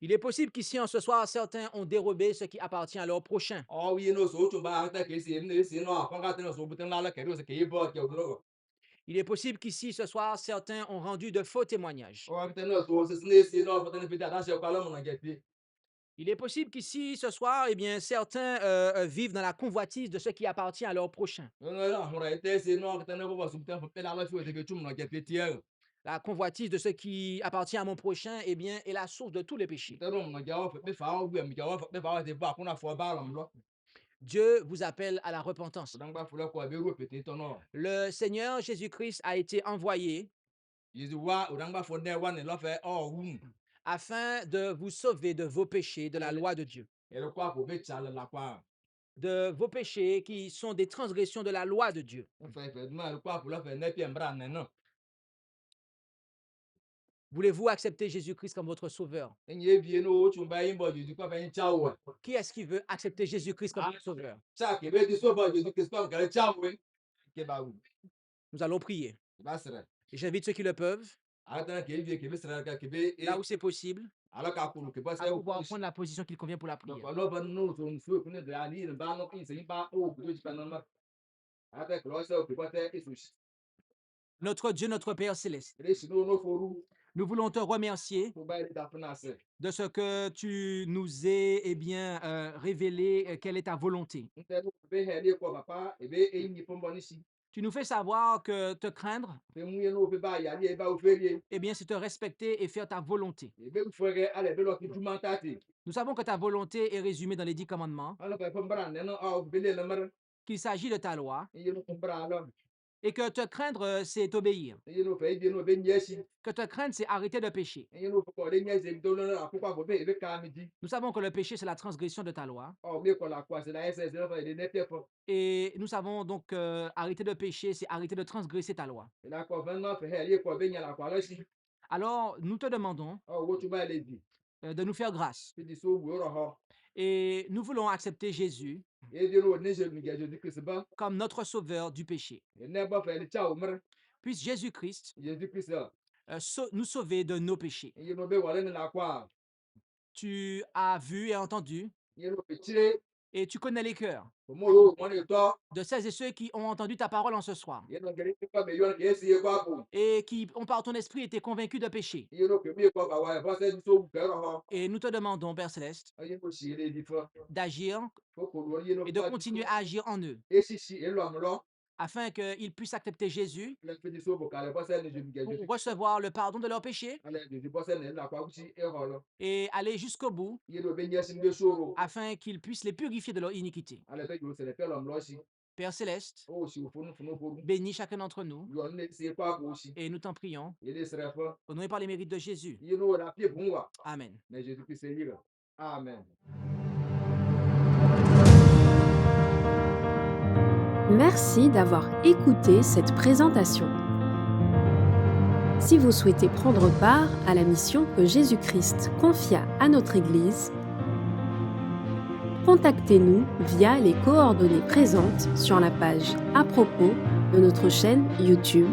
Il est possible qu'ici, en ce soir, certains ont dérobé ce qui appartient à leur prochain. Il est possible qu'ici, ce soir, certains ont rendu de faux témoignages. Il est possible qu'ici, ce soir, eh bien, certains vivent dans la convoitise de ce qui appartient à leur prochain. La convoitise de ce qui appartient à mon prochain, eh bien, est la source de tous les péchés. Dieu vous appelle à la repentance. Le Seigneur Jésus-Christ a été envoyé afin de vous sauver de vos péchés, de la loi de Dieu. De vos péchés qui sont des transgressions de la loi de Dieu. Voulez-vous accepter Jésus-Christ comme votre sauveur? Qui est-ce qui veut accepter Jésus-Christ comme votre sauveur? Nous allons prier. Et j'invite ceux qui le peuvent, là où c'est possible, à pouvoir prendre la position qu'il convient pour la prière. Notre Dieu, notre Père céleste, nous voulons te remercier de ce que tu nous aies eh bien, révélé quelle est ta volonté. Tu nous fais savoir que te craindre, eh bien, c'est te respecter et faire ta volonté. Nous savons que ta volonté est résumée dans les 10 commandements, qu'il s'agit de ta loi, et que te craindre, c'est obéir. Que te craindre, c'est arrêter de pécher. Nous savons que le péché, c'est la transgression de ta loi. Et nous savons donc arrêter de pécher, c'est arrêter de transgresser ta loi. Alors, nous te demandons de nous faire grâce. Et nous voulons accepter Jésus comme notre sauveur du péché. Puisse Jésus-Christ nous sauver de nos péchés. Tu as vu et entendu et tu connais les cœurs de celles et ceux qui ont entendu ta parole en ce soir et qui ont par ton esprit été convaincus de péché. Et nous te demandons, Père Céleste, d'agir et de continuer à agir en eux afin qu'ils puissent accepter Jésus pour recevoir le pardon de leurs péchés et aller jusqu'au bout afin qu'ils puissent les purifier de leur iniquité. Père Céleste, bénis chacun d'entre nous et nous t'en prions au nom et par les mérites de Jésus. Amen.
Amen.
Merci d'avoir écouté cette présentation. Si vous souhaitez prendre part à la mission que Jésus-Christ confia à notre Église, contactez-nous via les coordonnées présentes sur la page à propos de notre chaîne YouTube